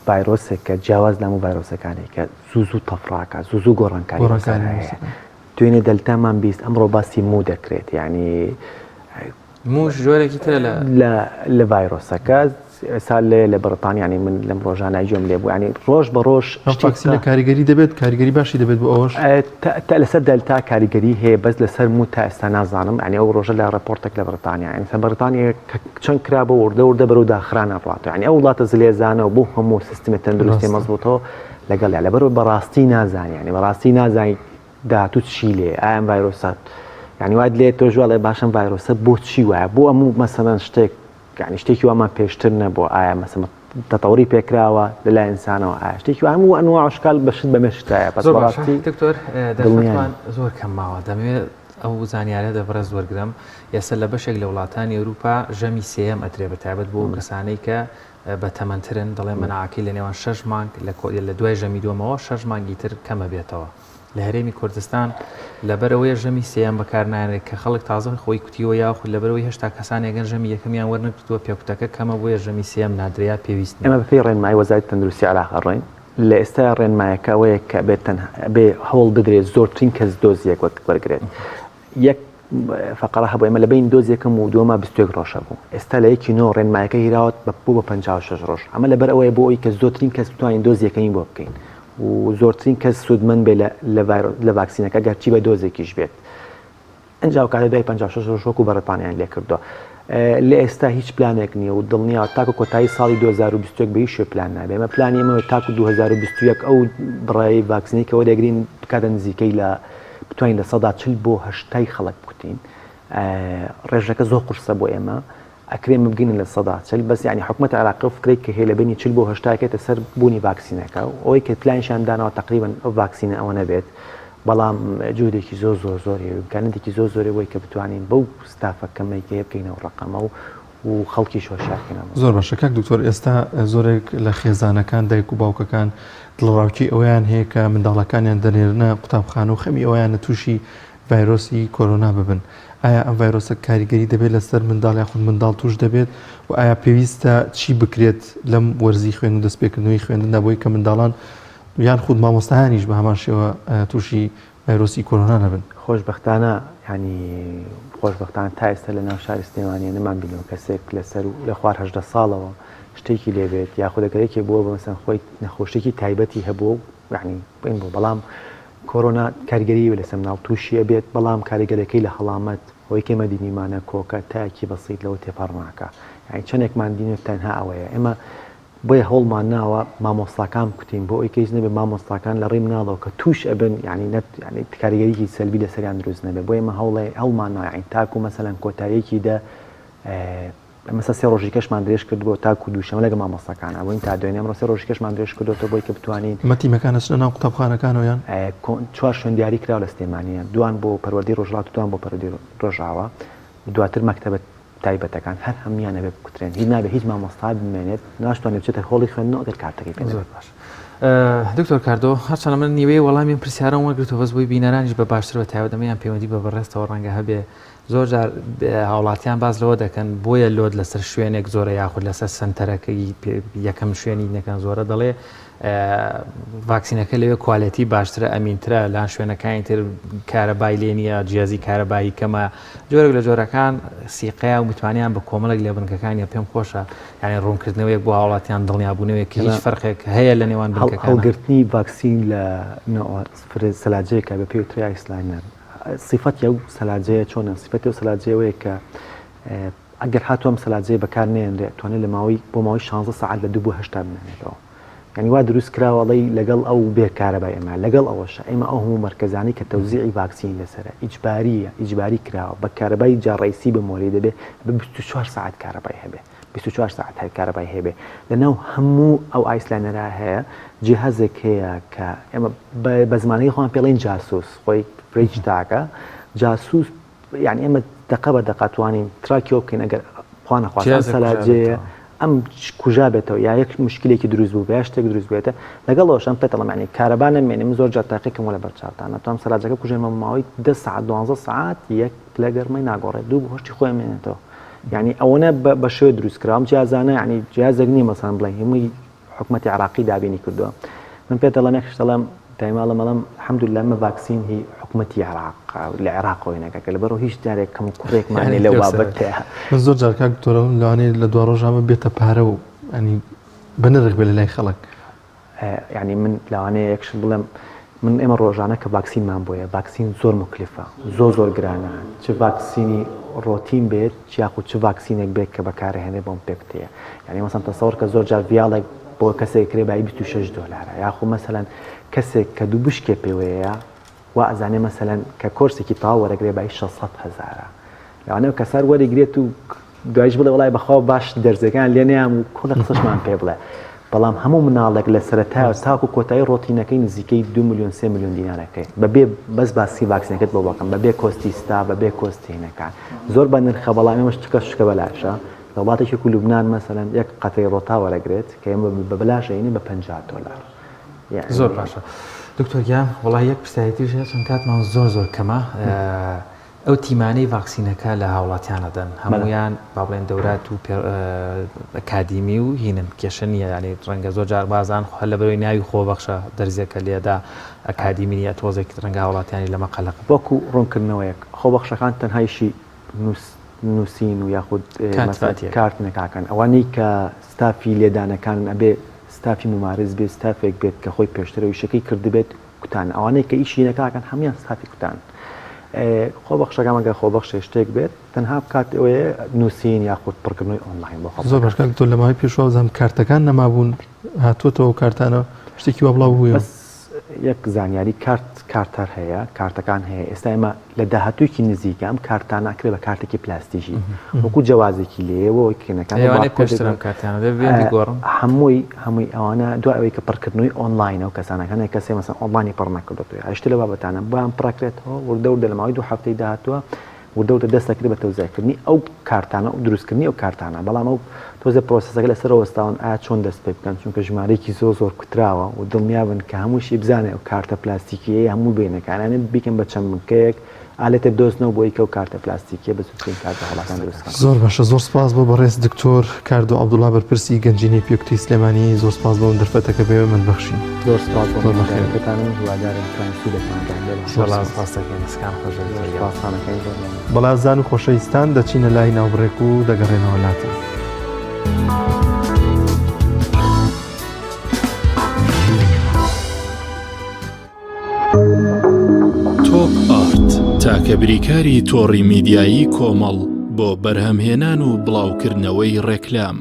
ڤایرۆسێک کە جیاواز لەمو ڤایرۆسەکانی کە زوو تەفراکە زوو گۆڕانکاری دوێنێ دەلتامان بیست ئەمڕۆ باسی مو دەکرێت ینی موش جۆرێکی ترە لە ڤایرۆسەکە سال لێ لە بەرتانیانی من لەم ڕۆژانە گوێم لێ بوو ینی ڕۆژ بە ڕۆژ ڤاکسینە کاریگەری دەبێت کاریگەری باشی دەبێت بۆ ئەوش لەسەر دەلتا کاریگەری هەیە بەس لەسەر مو تا ئێستا نازانم ینی ئەو ڕۆژە لە ڕپۆرتێک لە بەرتانیا ئەستا بەرتانیا چەند کرا بە وردە بەرەو داخرانە ڕاتەوە ینی ئەو وڵاتە زلێزانە و بۆ هەموو سیستمی تەندروستی مەزبوطەوە لەگەڵ لەبەرەوە بەڕاستی نازانی ینی بەڕاستی نازانی داهاتوو چی لێ ئایا ڤایرۆسات ینی وای لێ تۆ ژواڵێ باشم ڤایرۆسە بۆ چی وایە بۆ ئەموو مەسەلەن شتێک ینی شتێکی وامان پێشتر نەبوو ئایا مەسەڵەن تەتەوری پێکراوە لەلای ئینسانەوە ئایا شتێکی هەموو ئەنواع عشکال بەشت بەمێشتایە بەس بەڕاستی دکتۆر دەرفەتمان زۆر کەم ماوە دەمەوێت ئەو زانیارە دەبڕە زۆرگرم ئێستا لە بەشێک لە وڵاتانی ئەوروپا ژەمی سێەم ئەترێ بەتایبەت بۆ کەسانەی کە بە تەمەنترن دەڵێ مەناعەکەی لە نێوان 6 مانگ لە دوای ژەمی دووەمەوە 6 مانگی تر کەمە بێتەوە لە هەرێمی کوردستان لەبەرەوەی ژەمی سێیان بەکارنایێت کە خەڵک تازە خۆی کوتیوە یاخود لەبەرەوەی هێشتا کەسانێگەن ژەمی یەکەمیان وەرنگرتووە پێکوتەکە کەمە بۆیە ژەمی سێیەم نادریا پێویست ئێمە بەپێی ڕێنمایی وەزارەتی تەندروستی عێراق ڕێین لە ئێستا ڕێنمایەکە ئەوەیە کە بێ هەوڵ بدرێت زۆرترین کەس دۆزیەک وەرگێت یەک فقره هەبوو ئێمە لە بین دۆز یەکەم و دووەمە 21 ڕۆژە بوو ئێستا لە یەکی نۆ ڕێنمایەکە هیراوت بۆ بە 56 ڕۆژ ئەمە لەبەر ئەوەیە بۆ ئەوی کە زۆرترین کەس بتوانین دۆز یەکەمی بۆ بکەین و زۆرترین کەس سوودمەند بێ لە ڤاکسینەکە گەرچی بە دۆزێکیش بێت ئەنجاو کاتە دوای 56 ڕۆژ وەکو بەڕێپانیان لێ کردووە لە ئێستا هیچ پلانێک نییە و دڵنیاوە تاکو کۆتایی ساڵی 2021 بە هیچ شوێ پلان نابێ ئەمە پلانی ئێمەوە تاکو 2021 ئەو بڕای ڤاکسینێکەوە دەگرین کاتە نزیکەی لە بتوانین لە 140 بۆ 80 خەڵک بکوتین ڕێژەکە زۆر قورسە بۆ ئێمە ئەکرێمە بگینن لە 140 بەس ینی حکوومەت عێراق فکرێک کە هەیە لە بینی 40 بۆ 80 کێتە سەر بوونی ڤاکسینەکە و ئەوەی کە پلانیشان داناوە تقریبا ئەو ڤاکسینە ئەوە نەبێت بەڵام جوودێکی زۆر زۆری ئیمکانەتێکی زۆر زۆری بۆی کە بتوانین بەو ستافە کەمەی کە بکەینەوە ڕقەمە و خەڵکی شۆشارکەنەوە زۆر باشە کاک دکتۆر ئێستا زۆرێک لە خێزانەکان دایک و باوکەکان دڵڕاوکی ئەویان هەیە کە منداڵەکانیان دەنێرنە قوتابخانە و خەمی ئەویانە تووشی ڤایرۆسی کۆرۆنا ببن ئایا ئەم ڤایرۆسە کاریگەری دەبێت لەسەر منداڵ یاخود منداڵ توش دەبێت و ئایا پێویستە چی بکرێت لەم وەرزی خوێن و دەستپێکردنەوەی خوێندندا بۆی کە منداڵان یان خود مامۆستایانیش بە هەمان شێوە تووشی ڤایرۆسی کۆرۆنا نەبن خۆشبەختانە ینی خۆشبەختانە تا ئێستا لە ناو شاری سلێمانیە نەمان بینەوە کەسێک لەسەر لە خوار 18 ساڵەوە شتێکی لێبێت یاخود ئەگەرێکی بووە بە مەسەن خۆی نەخۆشیێکی تایبەتی هەبوو یعنی بین بوو بەڵام کۆرۆنا کاریگەری لە سەم ناو تووشیە بێت بەڵام کاریگەرەکەی لە هەڵامەت هۆی کێمە دینیمانە کۆکە تاکی بەسیط لەوە تێپەڕناکە یعنی چەندێکمان دینێت تەنها ئەوەیە ئێمە بۆیە هەوڵمان ناوە مامۆستاکان بکوتین بۆ ئەوی کەس نەبێ مامۆستاکان لە ڕێم ناڵەوە کە توش ئەبن ینی کاریگەریکی سەلبی لەسەریان دروست نەبێ بۆ ئێمە هەوڵمان ناوە یعنی تاکو مەسەلەن کۆتاییەکی دە مەسە سێ ڕۆژی کەشمان درێژ کردبوو تاکو دووشەمە لەگە مامۆستاکان ئەوین تا دوێنێ ئەمڕۆ سێ ڕۆژی کەشمان درێژ کردوەوە بۆی کە بتوانین مەتیمەکانە چنە ناو قوتابخانەکانەوەیان 4 شوێن دیاری کراوە لە سلێمانیە دوان بۆ پەروەردەی ڕۆژهەڵات و دوان بۆ پەروەردەی ڕۆژاوە دواتر مەکتەبە تایبەتەکان هەر هەمویان نەبێ بکوترێن هیچ نابێ هیچ مامۆستا بمێنێت ناشتوانێت بچێتە هۆڵی خوێندنەوە ئەگەر کارتەکەی پێ زۆر باش دکتۆر کاردۆ هەرچەندە من نیوەی وەڵامی پرسیارم وەرگرتەوە بەس بۆی بینەرانیش بە باشتر بە تایبەتمەیان پەیوەندی بە بەڕێستەوە ڕەنگە هەبێ زۆر جار هاوڵاتیان باز لەوە دەکەن بۆیە لۆت لەسەر شوێنێک زۆرە یاخود لەسەر سنتەرەکەی یەکەم شوێنی نەکەن زۆرە دەڵێ ڤاکسینەکە لەوێ کوالەتی باشترە ئەمینترە لان شوێنەکانی تر کارەبای لێ نیە جیازی کارەبایی کەمە جۆرێک لە جۆرەکان سیقەیە و متوانیان بە کۆمەڵک لێبنکەکانیە پێم خۆشە یعنی ڕوونکردنەوەیەک بۆ هاوڵاتیان دڵنیابوونەوەیەکی هیچ فەرقێک هەیە لە نێوان هەڵگرتنی ڤاکسین لە سەلاجەیەکە بە پێی تری ئایسلاینەر صفەتی ئەو سەلاجەیە چۆنە صفەتی ئەو سەلاجەیەوەیە کە ئەگەر هاتووەم سەلاجەیە بەکارنێنرێت توانێت لە بۆ ماوەی 16 ساعت لە 2 بۆ 8 بمێنێتەوە یعنی وا دروست کراوەڵی لەگەڵ ئەو بێکارەبای ئێمە لەگەڵ ئەوەشە ئێمە ئەو هەموو مەرکەزانی کە تەوزیعی ڤاکسین لەسرە ئیجباری کراوە بە کارەبای جاڕیسی بمۆری دەبێت بە 24 ساعت کارەبای هەبێ 24 ساعت هەر کارەبای هەبێ لەناو هەموو ئەو ئایسلاینەرا هەیە جیهازێک هەیە کە ئێمە بە زمانەی خۆیان پێڵێن جاسوس خۆی فرێج تاکە جاسوس یعنی ئێمە دقە بە دەقاتوانین تراکیۆ بکەین ئەگەر خوانە خواستن سەلاجەیە ئەم کوژا بێتەوە یا یەک مشکلێکی دروست بوو بە شتێک دروست بێتە لەگەڵەوەش ئەم پێتەڵم ینی کارەبان نەمێنێ من زۆر جار تاقیکەم لە بەرچاوتانە توام سەلاجەکە کوژێمە ماوەی 10 ساعت 12 ساعت یەک پلە گەرمەی ناگۆڕێت دوو هۆشتی خۆی مێنێتەوە یعنی ئەوەنە بە شێوە دروست کراوە جیازانە ینی جیازێک نییە مەسەڵەن بڵێن هەمووی حکوومەتی عێراقی دابینی کردووە من پێتەڵەم یەکشتەڵەم دایماڵە مەڵم الحەمدولله مە ڤاکسین هی حکوومەتی عێراق لە عێراقەوەی نەکە لەبەرەوە هیچ جارێک کەم و کوڕێکمانێ لەو بابەتەیە من زۆر جار کاک دکتۆرە لەوانەیە لە دوا ڕۆژامە بێتە پارە و ینی بنرخ بێ لە لای خەڵک. یعنی من لەوانەیە یەکشت بڵێم من ئێمە ڕۆژانە کە ڤاکسینمان بۆیە ڤاکسین زۆر مکلفە زۆر گرانە چ ڤاکسینی ڕۆتین بێت یاخود چ ڤاکسینێک بێت کە بەکارهێنێ بۆم پێ بتەیە یعنی مەسەڵەن تەسەوەڕ کە زۆر جار ڤیاڵێک بۆ کەسێک کرێ بای $26 یاخود مەسەلەن کەسێک کە دوو بشکێ پێوەیە وا ئەزانێ مەسەلەن کە کۆرسێکی تاوا وەرەگرێ بای 600,000 لەوانەیە کەسار وەرەگرێت و دوایش بڵێ وڵای بەخوا باش دەرزەکان لێنیام و کۆڵە قسەشمان پێ بڵێ بەڵام هەموو مناڵێک لە سەرەتایە تاکو کۆتایی ڕۆتینەکەی نزیکەی 2 ملیۆن 3 ملیۆن دینارەکەی بەبێ بەس باسی ڤاکسینەکەت بۆ بەکەم بەبێ کۆستی ستا بەبێ کۆستینەکان زۆر بە نرخە بەڵام ئێمەش شکە بەلاشە لە وڵاتێکی کو لوبنان مەسەلەن یەک قەتەی ڕۆتا وەرەگرێت کە ئێمە بە بەلاشەینە بە $50 زۆر باشە دکتۆر گیان وڵای یەک پرسیارەتیش هەیە چون کاتمان زۆر کەمە ئەو تیمانەی ڤاکسینەکە لە هاوڵاتیانە دەن هەمویان با بڵێن دەورات و ئەکادیمی و هینن کێشە نییە ینی ڕەنگە زۆر جار بازان هەر لە بەرەوەی ناوی خۆبەخشە دەرزێکە لێدا ئەکادیمی نیە تۆزێکی ڕەنگە هاوڵاتیانی لەمە قەلق وەکو ڕوونکردنەوەیەک خۆبەخشەکان تەنهایشی نووسین و یاخود کارتنەکەکەن ئەوانەی کە ستافی لێدانەکان ئەبێ ستافی ممارز بێت ستافێک بێت کە خۆی پێشترە ویشەکەی کردبێت کوتان ئەوانەی کە ئیشی نەکەکەن هەمویان ستافی کوتان خۆبەخشەکان ئەگەر خۆبەخشە شتێک بێت تەنها بکات ئەوەیە نووسین یاخود پڕکردنەوەی ئۆنلاین بۆ زۆر باشکار تۆ لە ماوەی پێشوە بزانم کارتەکان نەمابوون هاتووەتەوە کارتانە شتێکی وا بڵاو بووە یەک زانیاری کارتەر هەیە کارتەکان هەیە ئێستا ئێمە لە داهاتوویەکی نزیکە ئەم کارتانە ئەکرێ بە کارتێکی پلاستیکی وەکو جیاوازێکی لێەوە کێنەکان هەمووی ئەوانە دوای ئەوەی کە پڕکردنەوەی ئۆنلاینە و کەسانەکان کەسێ مەسەن ئۆنلاینی پڕ نەکردوێت هەشتی لە بابەتانە بۆیان پڕکرێتەوە وردە لە ماوەی 2 هەفتەی داهاتووە وردەوتە دەستەکرێت بە تەوزایکردنی ئەو کارتانە و دروستکردنی ئەو کارتانە بەڵام ئەو تۆزە پرۆسەسەکە لەسەرەوەستاون ئایا چۆن دەست پێ بکەن چونکە ژمارەیەکی زۆر کوتراوە و دڵنیابن کە هەمووشی بزانێ ئەو کارتە پلاستیکیە هەموو بینەکانانە بیکەن بە چەند بنکەیەک ئالێتە بدۆزنەوە بۆی کە و کارتە پلاستیکیە بە زووترین کارتە هەڵاتان دروستکەن. زۆر باشە زۆر سپاس بۆ بەڕێز دکتۆر کاردۆ عەبدوڵڵا بەرپرسی گەنجینەی پێکوتی سلێمانی زۆر سپاس بۆ دەرفەتەکە بێوە من بەخشین. زۆر سپاس بۆ بەخێرەکەتانم هیوادارم توانین بەڵازان و خۆشەویستان دەچینە لای ناوبڕێک و دەگەڕێنەوە لاتە. تۆپ ئارت تاکە بریکاری تۆڕی میدیایی کۆمەڵ بۆ بەرهەمهێنان و بڵاوکردنەوەی ڕێکلام.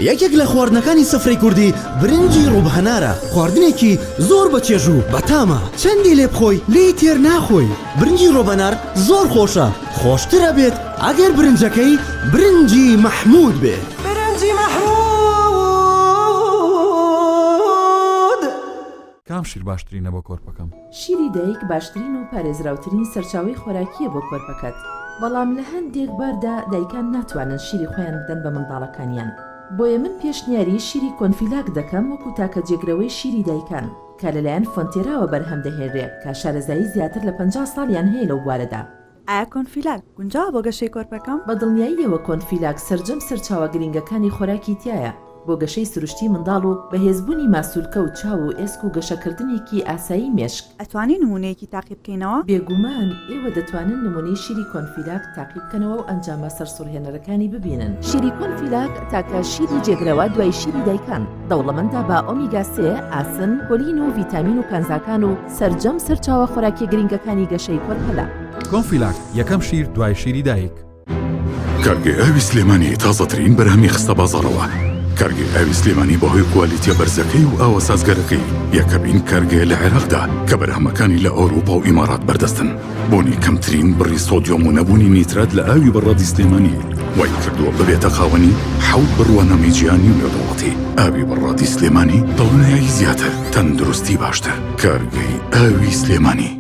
یەکێک لە خواردنەکانی سفرەی کوردی برنجی ڕووبهەنارە خواردنێکی زۆر بەچێژ و بەتامە چەندی لێ بخۆی لێی تێر ناخۆی برنجی ڕۆبەنار زۆر خۆشە خۆشترە بێت ئەگەر برنجەکەی برنجی مەحموود بێت برنجی مەحموود کام شیر باشترینە بۆ کۆرپەکەم شیری دایک باشترین و پارێزراوترین سەرچاوی خۆراکیە بۆ کۆرپەکەت بەڵام لە هەندێک باردا دایکان ناتوانن شیری خۆیان بدەن بە منداڵەکانیان بۆیە من پێشنیاری شیری کۆنفیلاک دەکەم وەکو تاکە جێگرەوەی شیری دایکان کە لەلایەن فۆنتێراوە بەرهەم دەهێنرێت کە شارەزایی زیاتر لە 50 ساڵیان هەیە لەو بوارەدا. ئایا کۆنفیلاک گونجاوە بۆ گەشەی کۆرپەکەم؟ بە دڵنیاییەوە کۆنفیلاک سەرجەم سەرچاوە گرنگەکانی خۆراکی تایە بۆ گەشەی سروشتی منداڵ و بەهێزبوونی ماسوولکە و چاو و ئێسک و گەشەکردنێکی ئاسایی مێشک. ئەتوانین نمونەیەکی تاقی بکەینەوە؟ بێگومان ئێوە دەتوانن نمونەی شیری کۆنفیلاک تاقی بکەنەوە و ئەنجامە سەرسوڕهێنەرەکانی ببینن. شیری کۆنفیلاک تاکە شیری جێگرەوە دوای شیری دایکان دەوڵەمەندە بە ئۆمیگا 3 ئاسن کۆلین و ڤیتامین و کانزاکان و سەرجەم سەرچاوە خۆراکی گرنگەکانی گەشەی کۆرپەلا. کۆنفیلاک یەکەم شیر دوای شیری دایک. کارگەی ئاوی سلێمانی تازەترین بەرهەمی خستە بازاڕەوە. کارگەی ئاوی سلێمانی بەهۆی کوالیتیە بەرزەکەی و ئاوە سازگەرەکەی یەکەمین کارگەیە لە عێراقدا کە بەرهەمەکانی لە ئەوروپا و ئیمارات بەردەستن بۆنی کەمترین بڕی سۆدیۆم و نەبوونی نیترات لە ئاوی بەڕادی سلێمانی وای کردووە ببێتە خاوەنی 7 بڕوانەمەی جیهانی و نێودەوڵەتی. ئاوی بەڕادی سلێمانی دڵنیایی زیاتر تەندروستی باشتر. کارگەی ئاوی سلێمانی.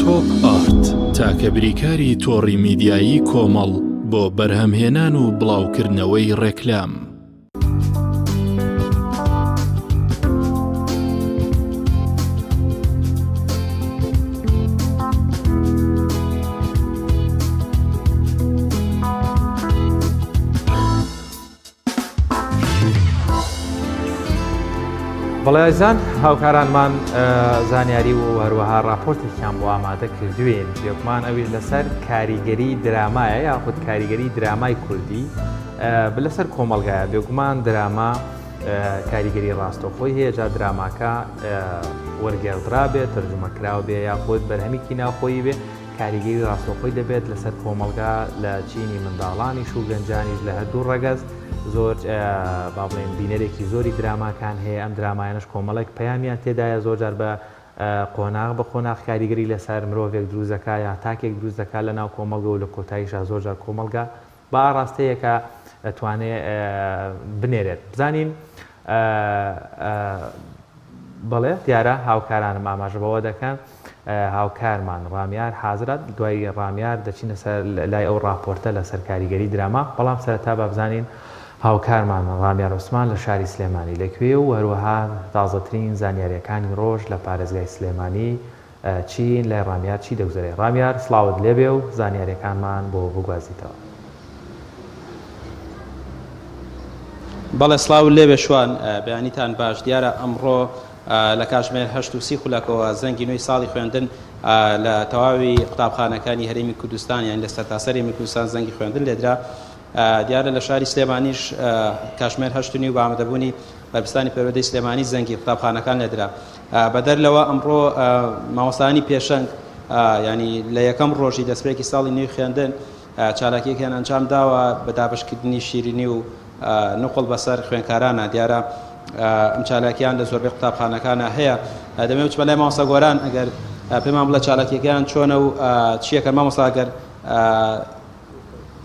تۆپ ئارت تاکە بریکاری تۆڕی میدیایی کۆمەڵ بۆ بەرهەمهێنان و بڵاوکردنەوەی ڕێکلام. بەڵێزان هاوکارانمان زانیاری و هەروەها راپۆرتێکیان بۆ ئامادە کردوێن پێکمان ئەویش لەسەر کاریگەری درامایە یاخود کاریگەری درامای کوردی لەسەر کۆمەلگایە بێگومان دراما کاریگەری ڕاستەخۆی هەیە جا دراماکە وەرگێڵدرا بێت تەرجمەکراوە بێ یاخود بەرهەمێکی ناوخۆیی بێ کاریگەری ڕاستەخۆی دەبێت لەسەر کۆمەلگا لە چینی منداڵانیش و گەنجانیش لە هەردوو ڕەگەز زۆر با بڵێن بینەرێکی زۆری دراماکان هەیە ئەم درامایانش کۆمەڵێک پەیامیان تێدایە زۆرجار بە قۆناغ بە قۆناغ کاریگەری لەسەر مرۆڤێک دروستەکە یا تاکێک دروستەکە لە ناو کۆمەلگە و لە کۆتاییشە زۆرجار کۆمەلگا با ڕاستەیەکە دەتوانێت بنێرێت بزانین بەڵێ دیارە هاوکارانم ئاماژەبەوە دەکەن هاوکارمان ڕامیار حازرات دوای ڕامیار دەچینە سەر لای ئەو راپۆرتە لەسەر کاریگەری دراما بەڵام سەرەتا با بزانین هاوکارمان ڕامیار عوسمان لە شاری سلێمانی لەکوێ و هەروەها تازەترین زانیاریەکانی ڕۆژ لە پارێزگای سلێمانی چین لای ڕامیار چی دەگوزارێت ڕامیار سڵاوت لێبێ و زانیاریەکانمان بۆ بگوازیتەوە. بەڵێ سڵاو لێبێ شوان بەیانیتان باش دیارە ئەمڕۆ لە کاتژمێر 8:30 خولەکەوە زەنگی نوێی ساڵی خوێندن لە تەواوی قوتابخانەکانی هەرێمی کوردستان یان لە سەرتاسەری کوردستان زەنگی خوێندن لێدرا دیارە لە شاری سلێمانیش کاتژمێر 8:30 بە ئامادەبوونی بەرپرسانی پەروەردەی سلێمانی زەنگی قوتابخانەکان لێدرا بەدەرلەوە ئەمڕۆ مامۆستانی پێشەنگ ینی لە یەکەم ڕۆژی دەستپێکی ساڵی نوێی خوێندن چالاکیەکیان ئەنجام داوە بە دابشکردنی شیرینی و نقل بەسەر خوێنکارانە دیارە ئەم چالاکیان لە زۆربەی قوتابخانەکانە هەیە دەمێت بچ بەلای مامۆستا گۆران ئەگەر پێمان بڵێ چالاکیەکان چۆنە و چیەکە مامۆستا ئەگەر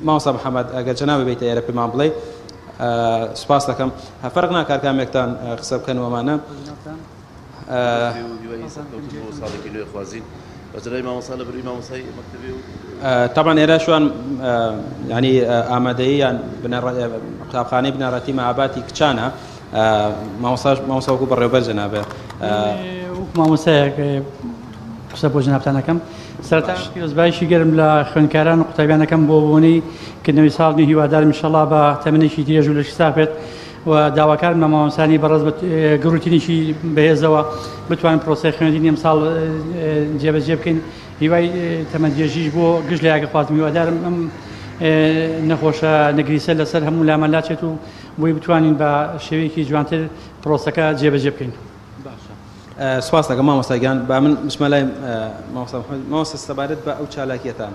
مامۆستا محەممەد ئەگەر جەنابە بێتە ئێرە پێمان بڵێ سوپاس دەکەم فەرق ناکات کامێکتان قسە بکەن وەمانە ساڵێکی نوێ خوازین بەجرای مامۆستا لە بروی مامۆستای مەکتەبی و طبعا ئێرە شوان ینی ئامادەیی یان قوتابخانەی بنەڕەتی مەعاباتی کچانە مامۆستا وەکو بەڕێوەبەر جەنابێ وەکو مامۆستایەک قسە بۆ جەنابتانەکەم سەرەتا پیرۆزبایشی گەرم لە خوێندکاران و قوتابیانەکەم بۆ بوونی کردنەوەی ساڵی هیوادارم ئینشەڵڵا بە تەمەنێکی درێژ و لەشی ساپێت و داواکارم لە مامۆستانی بەڕێز بە گروتینیشی بەهێزەوە بتوانین پرۆسەی خوێندنی ئەم ساڵ جێبەجێ بکەین هیوای تەمەندێژیش بۆ گشت لە یاگە خوازم هیوادارم ئەم نەخۆشە نەگریسە لەسەر هەموو لامەلاچێت و بۆی بتوانین بە شێوەیەکی جوانتر پرۆسەکە جێبەجێ بکەین. سواس دەکەم مامۆستاگیان با من بچمە لای مامۆستا سەبارەت بە ئەو چالاکیەتان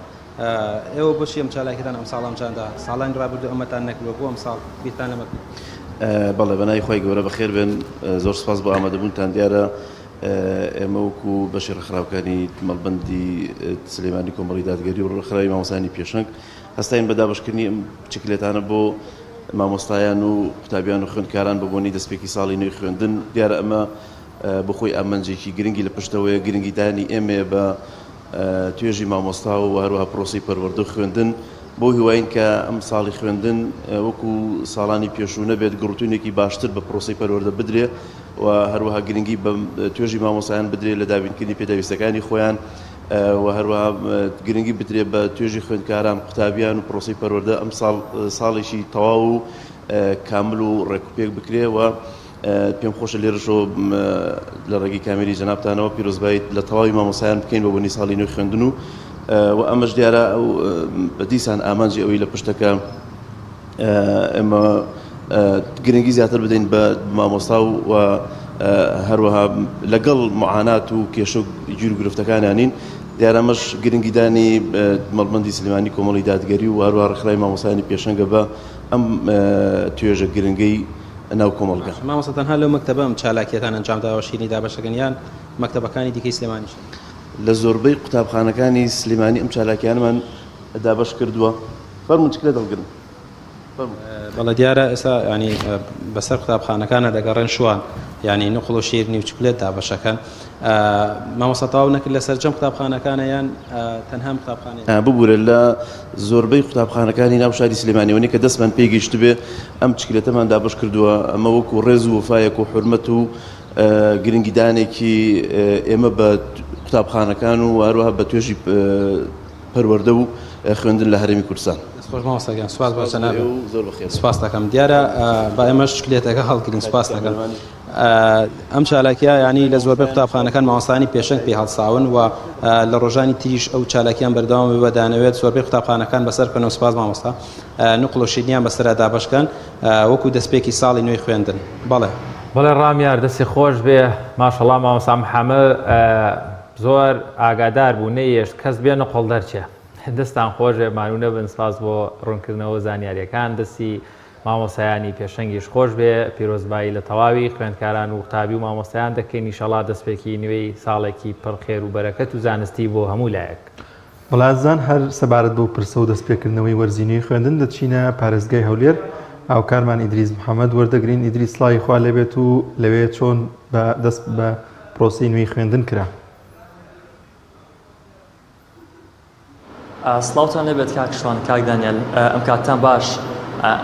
ئێوە بۆچی ئەم چالاکیەتان ئەم ساڵ ئەمجاندا ساڵانی ڕابردوو ئەمەتان نەکردووە بۆ ئەم ساڵ بیرتان لەمە بەڵێ بەنای خۆی گەورە بەخێر بێن زۆر سپاس بۆ ئامادەبوونتان دیارە ئێمە وەکو بەشی ڕێکخراوەکانی مەڵبەندی سلێمانی کۆمەڵی دادگەری و ڕێکخراوی مامۆستانی پێشەنگ هەستاین بە دابەشکردنی ئەم چکلێتانە بۆ مامۆستایان و قوتابیان و خوێندکاران بە بۆنی دەستپێکی ساڵی نوێی خوێندن دیارە ئەمە بخۆی ئامانجێکی گرنگی لە پشتەوەیە گرنگیدانی ئێمێ بە توێژی مامۆستا و هەروەها پرۆسی پەروەردە خوێندن بۆ هیواین کە ئەم ساڵی خوێندن وەکو ساڵانی پێشوو نەبێت گڕوتونێکی باشتر بە پرۆسی پەروەردە بدرێ و هەروەها گرنگی بە توێژی مامۆستایان بدرێت لە دابینکردنی پێداویستەکانی خۆیان و هەروەها گرنگی بدرێت بە توێژی خوێندکاران قوتابیان و پرۆسی پەروەردە ئەم ساڵێکی تەواو و کامل و ڕێکوپێک بکرێ و پێم خۆشە لێرەشۆ لە ڕێگی کامێری جەنابتانەوە پیرۆزبایت لە تەواوی مامۆستایان بکەین بە بۆنی ساڵی نوێی خوێندن و ئەمەش دیارە بەدیسان ئامانجی ئەوەی لە پشتەکە ئێمە گرنگی زیاتر بدەین بە مامۆستا و هەروەها لەگەڵ معانات و کێشە و گیر و گرفتەکانیانین دیارە ئەمەش گرنگیدانی مەڵبەندی سلێمانی کۆمەڵی دادگەری و هەروەها ڕێکخراوی مامۆستایانی پێشەنگە بە ئەم توێژە گرنگەی ناو کۆمەڵگە مامۆستا تەنها لەو مەکتەبە ئەم چالاکیەتان ئەنجام داوە شیرینی دابەشەکەن یان مەکتەبەکانی دیکەی سلێمانیش لە زۆربەی قوتابخانەکانی سلێمانی ئەم چالاکیانمان دابەش کردووە فەرمون چکلێ دەڵگرن بەڵە دیارە ئێستا ینی بەسەر قوتابخانەکانە دەگەڕێن شوان ینی نقل و شیرنی و چکلێت دابەشەکەن مامۆستا تەواو نەکرد لەسەر جەم قوتابخانەکانە یان تەنها قوتابخانەیە ببوورە لە زۆربەی قوتابخانەکانی ناو شاری سلێمانیەوەی کە دەستمان پێگەیشت بێ ئەم چکلێتەمان دابەش کردووە ئەمە وەکو ڕێز و وفایەک و حورمەت و گرنگیدانێکی ئێمە بە قوتابخانەکان و هەروەها بە توێژی پەروەردە و خوێندن لە هەرێمی کوردستان خۆش مامۆستاگیان سوپاس بۆ جەنابێ سوپاس دەکەم دیارە با ئێمەش چکلێتەکە هەڵگرین سوپاس دەکەم ئەم چالاکیە ینی لە زۆربەی قوتابخانەکان مامۆستانی پێشنگ پێ هەڵساون و لە ڕۆژانی تریش ئەو چالاکیان بەردەوام بەدانەوێت زۆربەی قوتابخانەکان بەسەر بکەن و سوپاس مامۆستا نقل و شیرینیان بەسەرا دابەشکەن وەکو دەستپێکی ساڵی نوێی خوێندن. بەڵێ ڕامیار دەستی خۆش بێ ماشەڵڵا مامۆستا محەممەد زۆر ئاگادار بوو نەیەشت کەس بێ نقڵ دەرچێ دەستان خۆشێ مانوونە بن سپاس بۆ ڕوونکردنەوە زانیاریەکان دەستی مامۆسایانی پێشەنگیش خۆش بێ پیرۆزبایی لە تەواوی خوێندکاران و قوتابی و مامۆستایان دەکەین ئینشەڵا دەستپێکی نوێی ساڵێکی پڕخێر و بەرەکەت و زانستی بۆ هەموو لایەک. بەڵازان هەر سەبارەت بۆ پرسە و دەستپێکردنەوەی وەرزینەوەی خوێندن دەچینە پارێزگای هەولێر هاوکارمان ئیدریس محەممەد وەردەگرین. ئیدریس سڵاوی خوا لێبێت و لەوێ چۆن دەست بە پرۆسی نوێی خوێندن کرا. سڵاوتان لێبێت کاکشوان کاک دانیێل ئەم کاتتان باش.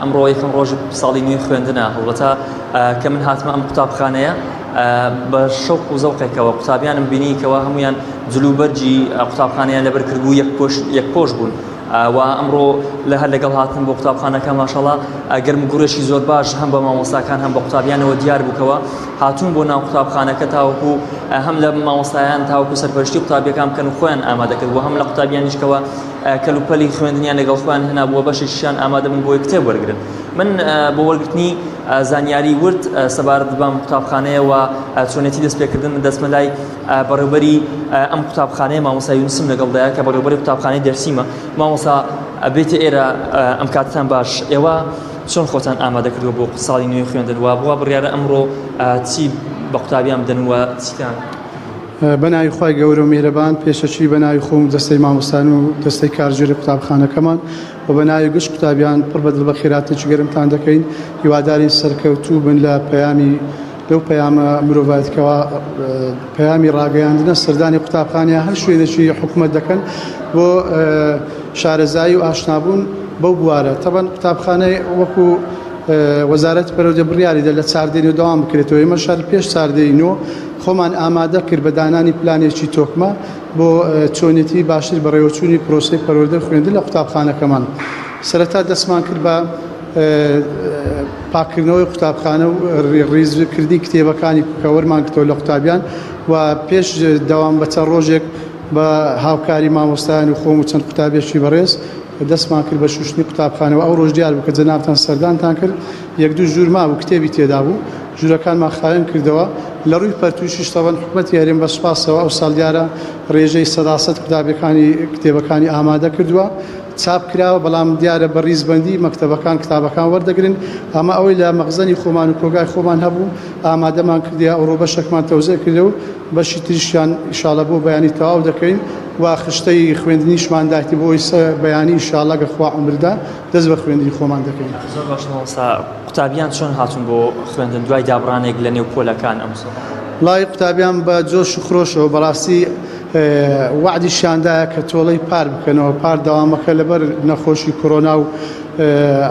ئەمڕۆ یەکەم ڕۆژ ساڵی نوێی خوێندنە هەوڵەتە کە من هاتمە ئەم قوتابخانەیە بە شەوق و زەوقێکەوە قوتابیانم بینیکەوە هەمویان جلوبەرجی قوتابخانەیان لەبەر کردبوو یەک پۆش بوون و ئەمڕۆ لە هەر لەگەڵ هاتن بۆ قوتابخانەکە ماشەڵڵا گەرم گوڕێشی زۆر باش هەم بە مامۆستاکان هەم بە قوتابیانەوە دیار بووکەوە هاتوون بۆ ناو قوتابخانەکە تاوەکو هەم لە مامۆستایان تاوەکو سەرپەرشتی قوتابیەکان بکەن و خۆیان ئامادەکرد بۆ هەم لە قوتابیانیشکەوە کەلوپەلی خوێندنیان لەگەڵ خۆیان هێنا بووە بەشێکیان ئامادە بوون بۆ کتێب وەرگرن. من بۆ وەرگرتنی زانیاری ورد سەبارەت بەم قوتابخانەیە و چۆنێتی دەستپێکردن دەستمە لای بەڕێوەبەری ئەم قوتابخانەیە مامۆستا یونسم لەگەڵدایە کە بەڕێوەبەری قوتابخانەی دەرسیمە. مامۆستا بێتە ئێرە ئەم کاتتان باش ئێوە چۆن خۆتان ئامادە کردووە بۆ ساڵی نوێی خوێندن و بووە بڕیارە ئەمڕۆ چی بە قوتابیان بدەن و چیتان؟ بەناوی خوای گەورە و میهرەبان پێشەچی بەناوی خۆم دەستەی مامۆستان و دەستەی کارژێری قوتابخانەکەمان و بەناوی گشت قوتابیان پڕ بەدڵ بە خێراتێکی گەرمتان دەکەین هیوادارین سەرکەوتوو بن لە پەیامی لەو پەیامە مرۆڤایەتکەوە پەیامی ڕاگەیاندنە سەردانی قوتابخانەیە هەر شوێنێکی حکوومەت دەکەن بۆ شارەزایی و ئاشنابوون بەو بوارە. تەبەن قوتابخانەی وەکو وەزارەتی پەروەردە بڕیاریدا لە چاردێنی و دەوام بکرێتەوە. ئێمە شار پێش چاردەینەوە خۆمان ئامادە کرد بە دانانی پلانێکی تۆکمە بۆ چۆنێتی باشتر بەڕێوەچوونی پرۆسەی پەروەردە خوێندن لە قوتابخانەکەمان. سەرەتا دەستمان کرد بە پاکردنەوەی قوتابخانە و ڕیزکردی کتێبەکانی کە وەرمان کردەوە لە قوتابیان و پێش دەوام بە چەند ڕۆژێک بە هاوکاری مامۆستایان و خۆم و چەند قوتابێکی بەڕێز دەستمان کرد بە شوشتنی قوتابخانەوە. ئەو ڕۆژ دیار بوو کە جەنابتان سەردانتان کرد یەک دوو ژوور مابوو کتێبی تێدا بوو ژوورەکانمان خاوێن کردەوە لە ڕووی پەرتوشیش تەوەن حکومەتی هەرێم بە سوپاسەوە ئەو ساڵ دیارە ڕێژەی سەداسەد کتێبەکانی ئامادە کردووە چاپ کراوە بەڵام دیارە بە ڕیزبەندی مەکتەبەکان کتابەکان وەردەگرن. ئەمە ئەوەی لە مەخزەنی خۆمان و کۆگای خۆمان هەبوو ئامادەمان کردیا ئەوڕۆ بەشێکمان تەوزێ کردە و بەشی تریشیان ئینشاڵڵا بۆ بەیانی تەواو دەکەین و خشتەی خوێندنیشمان داتی بۆ ئەوی بەیانی ئینشاڵڵا گە خوا عومردا دەست بە خوێندنی خۆمان دەکەین. زۆر باش مامۆستا قوتابیان چۆن هاتوون بۆ خوێندن دوای دابڕانێک لە نێو پۆلەکان ئەمسۆ؟ لای قوتابیان بە جۆش و خرۆشەوە بەڕاستی وعدی شاندایە کە تۆڵەی پار بکەنەوە پار داوامەکە لەبەر نەخۆشی کۆرۆنا و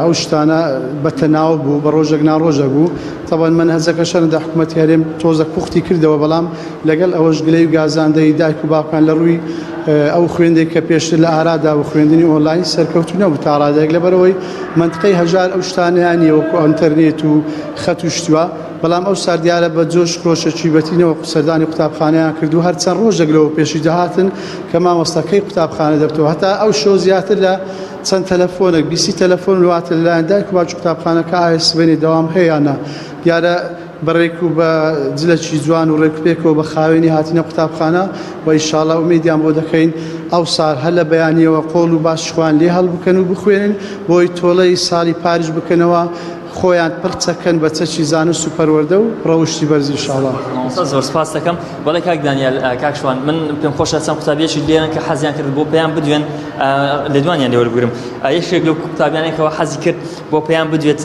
ئەو شتانە بەتەناو بوو بە ڕۆژێک ناڕۆژە بوو. تەبەن من هەزەکە شەردا حکوومەتی هەرێم تۆزە پوختی کردەوە بەڵام لەگەڵ ئەوەش گلەی و گازاندەی دایک و باوکان لە ڕووی ئەو خوێندێک کە پێشتر لە ئارادا و خوێندنی ئۆنلاین سەرکەوتو نەبوو تا ڕادێک لەبەرەوەی منطقەی هەژار ئەو شتانیانی وەکو ئەنتەرنێت و خەت و شتووە بەڵام ئەو سار دیارە بە جۆش خۆشەکی بەتینەوە سەردانی قوتابخانەیان کردو هەر چەند ڕۆژێک لەوە پێشی داهاتن کە مامۆستاکەی قوتابخانە دەبتەوە هەتا ئەو شۆ زیاتر لە چەند تەلەفۆنێک بیسی تەلەفۆن واتە لەلایەن دایک و باوکی قوتابخانەکە ئایا سبەینی دەوام هەیەیانە دیارە بەڕێک و بە جلەکی جوان و ڕێکپێکەوە بە خاوێنی هاتینە قوتابخانە و ئینشاڵڵا ئومێدیان بۆ دەکەین ئەو سار هەر لە بەیانیەوە قۆڵ و باشخوان لێ هەڵبکەن و بخوێنن بۆی تۆڵەی ساڵی پارێژ بکەنەوە خۆیان پڕچەکەن بە چەکی زانست و پەروەردە و ڕەوشی بەرزی ئینشاڵڵا. زۆر سپاس دەکەم. بەڵێ کاک دانیێل کاکشوان من پێم خۆشە چەند قوتابیەکی لێرن کە حەزیان کرد بۆ پێیان بدوێن لە دوانیان لێوەربگرم. یەکێک لەو قوتابیانێکەوە حەزی کرد بۆ پێیان بدوێت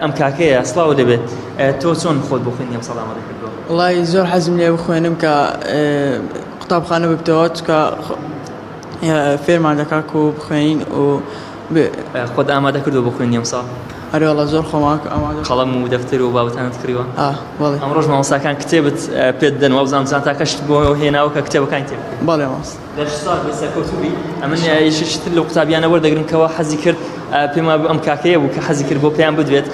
ئەم کاکەیە سڵاو دەبێت تۆ چۆن خۆت بۆ خوێندنی ئەم ساڵ ئامادە کردووە؟ وڵای زۆر حەزم لێ بخوێنم کە قوتابخانە ببتەوە کە فێرمان دەکات و بخوێنین و خۆت ئامادە کردووە بۆ خوێندنی ئەم ساڵ؟ ئەرێوەڵا زۆر خۆمان قەڵەم و دەفتەر و بابەتانت کردووە؟ بەڵێ. ئەمڕۆژ مامۆستاکان کتێبت پێت دەن وابزانم چەند تاکەشت بۆ هێناوە کە کتێبەکانی تێ بکەیت. بەڵێ ماست. دەرسال بە سەرکەوتوبی ئەمن یەشتر لە قوتابیانە وەردەگرن کەەوە حەزی کرد پێم وایە ئەم کاکەیە بوو کە حەزی کرد بۆ پێیان بدوێت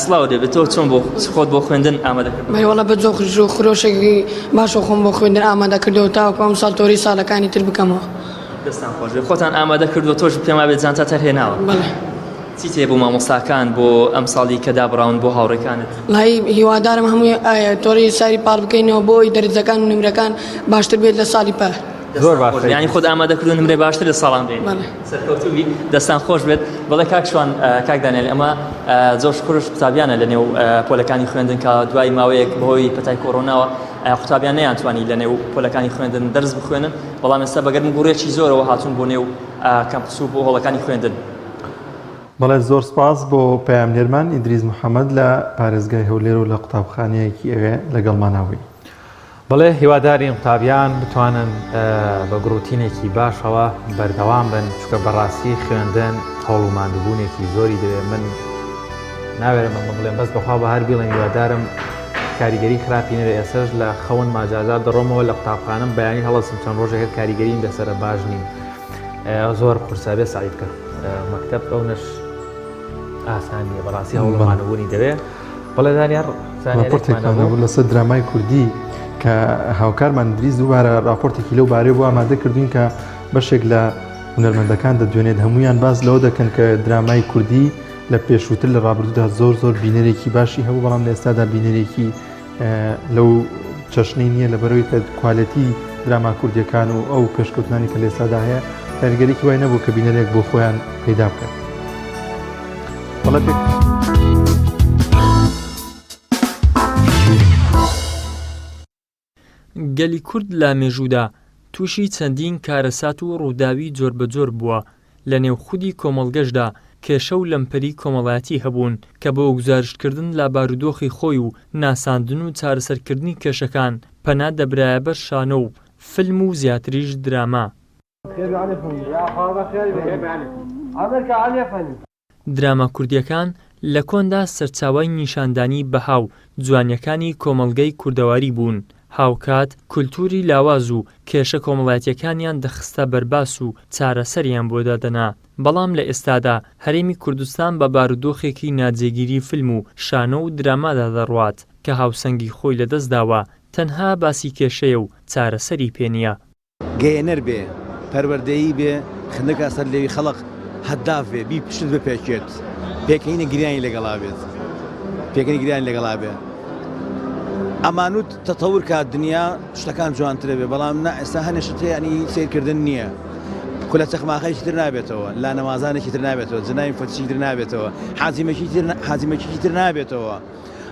سڵاو دەبێت تۆ چۆن بۆ خۆت بۆ خوێندن ئامادەکرد؟ وەڵا بە جۆخش و خرۆشێکی باشە خۆم بۆ خوێندن ئامادە کردەوە تاوەکو ئەم ساڵ تۆری ساڵەکانی تر بکەمەوە. دەستان خۆش بێت خۆتان ئامادە کردووە تۆش پێم وایە بێت جانتان هێناوە. بەڵێ. چی تێ بوو مامۆستاکان بۆ ئەم ساڵی کە دابڕاون بۆ هاوڕێکانت؟ لای هیوادارم هەمووی تۆری ساری پاڵ بکەینەوە بۆی دەرەجەکان و نمرەکان باشتر بێت لە ساڵی پار. زۆر باش ینی خۆت ئامادە کردو نمرێ باشتر لە ساڵان بێت. سەرکەوتوبی دەستان خۆش بێت. بەڵێ کاکشوان کاک دانیێل ئەمە زۆر کوڕش قوتابیانە لە نێو پۆلەکانی خوێندن کە دوای ماوەیەک بەهۆی پەتای کۆڕۆناوە قوتابیان نەیانتوانی لە نێو پۆلەکانی خوێندن دەرس بخوێنن بەڵام ئێستا بەگەرم گوڕێکی زۆرەوە هاتوون بۆ نێو کەمپس و بۆ هۆڵەکانی خوێندن. بەڵێ زۆر سپاس بۆ پەیامنێرمان ئیدریس محەممەد لە پارێزگای هەولێر و لە قوتابخانەیەکی ئەوێ لەگەڵماناوی. بڵێ هیوادارین قوتابیان بتوانن بە گروتینێکی باشەوە بەردەوام بن چکە بەڕاستی خوێندن هەوڵ و ماندووبوونێکی زۆری دەوێت. من ناوێرم ئەمە بڵێم بەس بەخوا بە هەر بیڵێن هیوادارم کاریگەری خراپی نەوێت. ئێسش لە خەون ماجازات دەڕۆمەوە لە قوتابخانەم بەیانی هەڵەسم چەند ڕۆژێک کاریگەریم بەسرە باش نیم زۆر قورسابێ سعید کرد مەکتەب ئەو نەش ئاسانیە بەڕاستی هەوڵ و ماندووبوونی دەوێت. بەڵێ دانیار راپۆرتێکمانەبوو لەسەر درامای کوردی کە هاوکارمان دریز دووبارە راپۆرتێکی لەو بارەی بۆ ئامادە کردوین کە بەشێک لە هونەرمەندەکان دەدوێنێت هەمویان باز لەوە دەکەن کە درامای کوردی لە پێشووتر لە ڕابردوودا زۆر بینەرێکی باشی هەبوو بەڵام لە ئێستادا بینەرێکی لەو چەشنەی نییە لەبەرەوەی کە کوالەتی دراما کوردیەکان و ئەو پێشکەوتنانی کە لە ئێستادا هەیە کاریگەرێکی وای نەبوو کە بینەرێک بۆ خۆیان پەیدا بکەن. گەلی کورد لە مێژوودا تووشی چەندین کارەسات و ڕووداوی جۆر بەجۆر بووە لە نێو خودی کۆمەڵگەشدا کێشە و لەمپەری کۆمەڵایەتی هەبوون کە بۆ گزارشکردن لە بارودۆخی خۆی و ناساندن و چارەسەرکردنی کێشەکان پەنا دەبرایە بەر شانە و فیلم و زیاتریش دراما. دراما کوردیەکان لە کۆندا سەرچاوای نیشاندانی بەهاو جوانیەکانی کۆمەڵگەی کوردەواری بوون. هاوکات کولتوری لاواز و کێشە کۆمەڵایەتیەکانیان دەخستە بەرباس و چارەسەریان بۆ دادەنا. بەڵام لە ئێستادا هەرێمی کوردستان بە بارودۆخێکی ناجێگیری فیلم و شانۆ و درامادا دەڕوات کە هاوسەنگی خۆی لەدەستداوە تەنها باسی کێشەیە و چارەسەری پێنیە. گەێنەر بێ پەروەردەیی بێ خندەکە سەر لێوی خەڵق هەداف بێ بی پشت بە پێکێت پێکەینە گریانی لەگەڵا بێت پێکەنی گریانی لەگەڵا بێ ئەمانوت تەتەور کات دنیا شتەکان جوانترە بێ بەڵام ئێستا هەنێشت ینی سیرکردن نییە کولە چەخماخەیەکی تر نابێتەوە لا نەمازانێکی تر نابێتەوە جنای فەتشی تر نابێتەوە حازیمەکی تر نابێتەوە.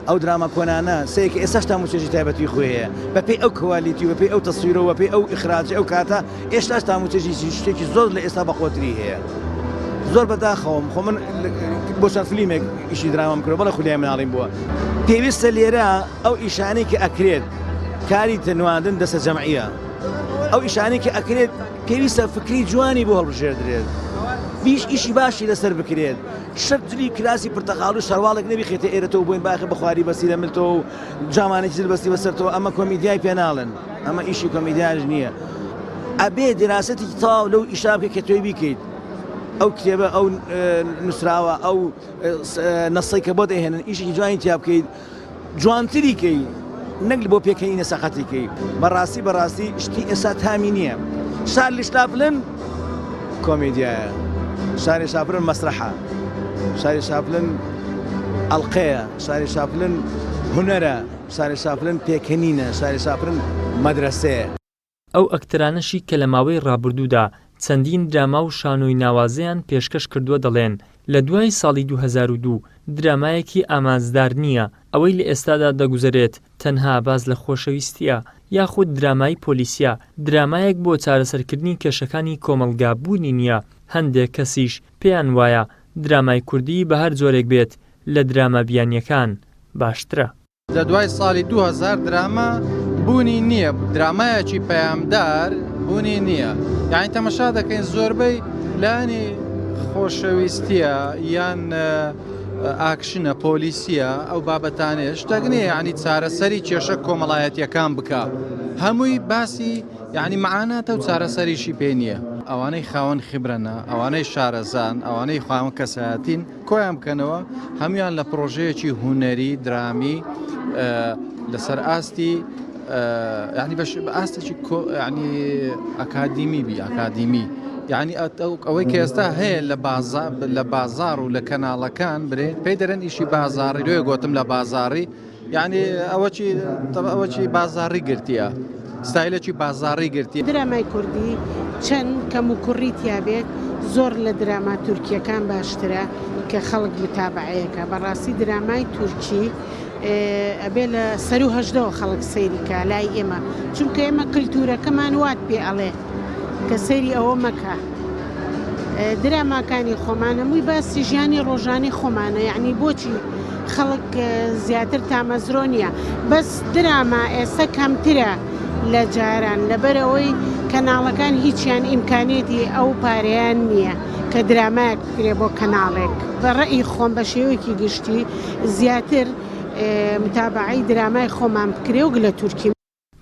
ئەو دراما کۆنانە سەیەکە ئێستا تا موچێژی تایبەتی خۆیە بەپێی ئەو کوالیتی و بەپێی ئەو تەسویرەوە بەپێی ئەو ئیخراجی ئەو کاتە ئێستا تا موچێژی شتێکی زۆر لە ئێستا بەخۆتری هەیە. زۆر بەداخەوم خۆ من بۆ چەند فیلمێک ئیشی درامام کردەوە بەڵێ خولیای مناڵیم بووە پێویستە لێرە ئەو ئیشانەی کە ئەکرێت کاری تەنواندن دەسە جەمعیە ئەو ئیشانەی کە ئەکرێت پێویستە فکری جوانی بۆ هەڵبژێردرێت بیش ئیشی باشی لەسەر بکرێت شەرجلی کراسی پرتەقاڵ و شەروالێک نەبیخێتە ئێرەتەوە بۆین باخە بخواری بەسی لە ملتەوە و جامانێکی زل بەستی بەسەرەوە ئەمە کۆمیدیای پێناڵن ئەمە ئیشی کۆمیدیاش نییە ئەبێ دراستێکی تاو لەو ئیشابکە کە توی بیکەیت ئەو کتێبە ئەو نووسراوە ئەو نەسەی کە بۆ دەهێنن ئیشێکی جوانی تیا بکەیت جوانتریکەی نەک بۆ پێکەنی نەسەقەتیکەی بەڕاستی شتی ئێستا تامی نییە شاری شاپلن کۆمیدیایە شاری شاپلن مەسرەحە شاری شاپلن ئەڵقەیە شاری شاپلن هونەرە شاری شاپلن پێکەنینە شاری شاپلن مەدرسەیە. ئەو ئەکتەرانەشی کە لە ماوەی ڕابردوودا چەندین دراما و شانۆی ناوازەیان پێشکەش کردووە دەڵێن لە دوای ساڵی 2002 درامایەکی ئامانزدار نییە ئەوەی لە ئێستادا دەگوزارێت تەنها باز لە خۆشەویستیە یاخود درامای پۆلیسیە درامایەک بۆ چارەسەرکردنی کێشەکانی کۆمەلگا بوونی نییە. هەندێک کەسیش پێیان وایە درامای کوردی بە هەر جۆرێک بێت لە دراما بیانیەکان باشترە. لە دوای ساڵی 2000 دراما بوونی نییە درامایەکی پەیامدار بوونی نییە یعنی تەمەشا دەکەین زۆربەی لانی خۆشەویستیە یان ئاکشنە پۆلیسیە ئەو بابەتانێ شتەگنێ ینی چارەسەری کێشە کۆمەڵایەتیەکان بکە هەمووی باسی یعنی معاناتە و چارەسەریشی پێ نییە ئەوانەی خاوەن خبرەنە ئەوانەی شارەزان ئەوانەی خاوەن کەسایەتین کۆیان بکەنەوە هەمویان لە پرۆژەیەکی هوەری درامی لەسەر ئاستی ینی بەش ئاستێکی ینی ئەکادیمی بی ئەکادیمی یعنی ئەوەی کە ئێستا هەیە لە بازار و لە کەناڵەکان برێ پێی دەرەن ئیشی بازاری لێ گوتم لە بازاری یعنی ئەوەی بازاری گرتیە ستایلێکی بازاری گرتی درامای کوردی چەند کەم و کوڕی تیابێت زۆر لە دراما تورکیەکان باشترە کە خەڵک متابعەیەەکە بەڕاستی درامای تورکی ئەبێ لە سەر و هەژدەوە خەڵک سەیریکە لای ئێمە چونکە ئێمە کللتورەکەمان وات پێ ئەڵێ کە سەیری ئەوە مەکە دراماکانی خۆمانەمووی باسی ژیانی ڕۆژانی خۆمانە یعنی بۆچی خەڵک زیاتر تامەزرۆ نییە بەس دراما ئێستا کەمترە لە جاران لەبەرەوەی کەناڵەکان هیچیان ئیمکانێتی ئەو پارەیان نییە کە درامایەک بکرێ بۆ کەناڵێک بە ڕێی خۆم بە شێوەیەکی گشتی زیاتر متابعی درامای خۆمان بکرێ و لە تورکی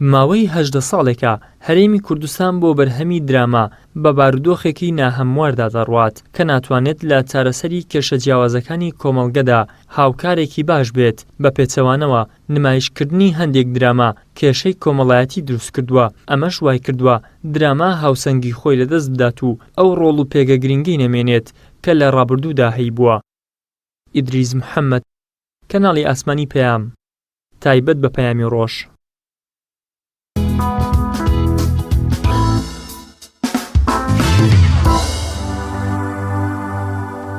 ماوەی 18 ساڵێکە هەرێمی کوردستان بۆ بەرهەمی دراما بە بارودۆخێکی ناهەمواردا دەڕوات کە ناتوانێت لە چارەسەری کێشە جیاوازەکانی کۆمەڵگەدا هاوکارێکی باش بێت بە پێچەوانەوە نمایشکردنی هەندێک دراما کێشەی کۆمەڵایەتی دروست کردووە ئەمەش وای کردووە دراما هاوسەنگی خۆی لەدەست بدات و ئەو ڕۆڵ و پێگە گرنگی نەمێنێت کە لە ڕابردوودا هەی بووە. ئیدریس محەممەد، کەناڵی ئاسمانی پەیام، تایبەت بە پەیامی ڕۆژ.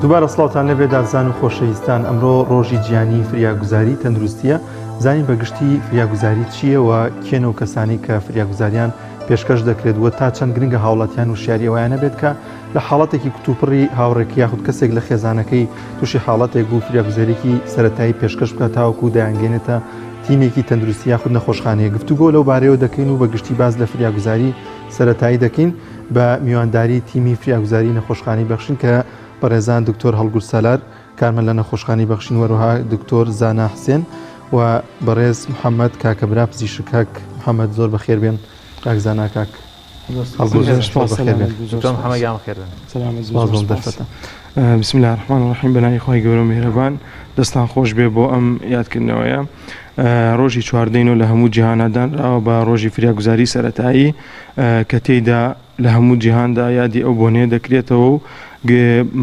دووبارە سڵاوتان لەبێ دازان و خۆشەویستان ئەمڕۆ ڕۆژی گیانی فریاگوزاری تەندروستیە زانین بەگشتی فریاگوزاری چییە و کێنە و کەسانی کە فریاگوزاریان پێشکەش دەکرێت وە تا چەند گرنگە هاوڵاتیان و شاریەوەیانە بێت کە لە حاڵەتێکی کتوپڕی هاوڕێکی یاخود کەسێک لە خێزانەکەی تووشی حاڵەتێک بوو فریاگوزاریکی سەرەتایی پێشکەش بکات تاوەکو دایانگەێنێتە تیمێکی تەندروستی یاخود نەخۆشخانەیە گفتوگۆ لەو بارەیەوە دەکەین و بەگشتی باز لە فریاگوزاری سەرەتایی دەکەین بە میوانداری تیمی فریاگوزاری نەخۆشخانەی بەخشین کە بەڕێزان دکتۆر هەڵگور سالار کارمە لە نەخۆشخانەی بەخشین وەروها دکتۆر زانا حسێن و بەڕێز محەممەد کاکەبرا پزیشک کاک محەممەد زۆر بەخێر بێن کاک زانا کاک بسم الله الرحمن الرحیم بەناوی خۆی گەورە و میهرەبان دەستان خۆش بێ بۆ ئەم یادکردنەوەیە ڕۆژی چواردەین و لە هەموو جیهانەدانراوە بە ڕۆژی فریاگوزاری سەرەتایی کە تێیدا لە هەموو جیهاندا یادی ئەو بۆنێ دەکرێتەوە و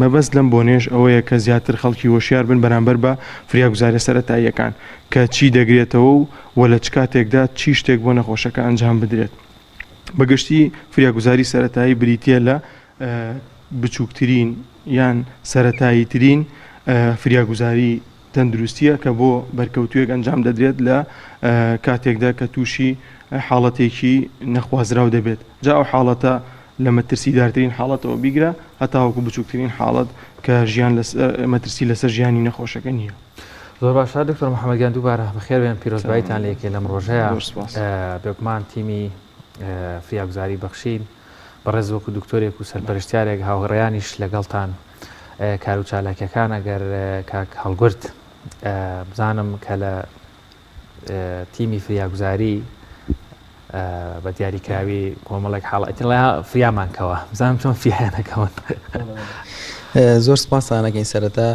مەبەست لەم بۆنێش ئەوەیە کە زیاتر خەڵکی وەشیار بن بەرامبەر بە فریاگوزاری سەرەتاییەکان کە چی دەگرێتەوە و لە چ کاتێکدا چی شتێک بۆ نەخۆشەکە ئەنجام بدرێت. بەگشتی فریاگوزاری سەرەتایی بریتە لە بچووکترین یان سەرەتاییترین فریاگوزاری تەندروستیە کە بۆ بەرکەوتوویەک ئەنجام دەدرێت لە کاتێکدا کە تووشی حاڵەتێکی نەخوازراو دەبێت جا ئەو حاڵەتە لە مەترسیدارترین حاڵەتەوە بیگرە هەتاوەکو بچووکترین حاڵەت کە ژیان مەترسی لەسەر ژیانی نەخۆشەکە نییە. زۆر باشە دکتۆر محەممەدیان دووبارە بەخێر بێن پیرۆزباییتان لە یەکێ لەم ڕۆژەیە بێگومان تیمی فریاگوزاری بەخشین بەڕێز وەکو دکتۆرێک و سەرپەرشتیارێک هاوڕێیانیش لەگەڵتان کار و چالاکیەکان ئەگەر کاک هەڵگورت بزانم کە لە تیمی فریاگوزاری بە دیاریکراوی کۆمەڵێک حاڵەتی لە فریامانکەوە بزانم چۆن فریانەکەون. زۆر سپاسانەکەین سەرەتا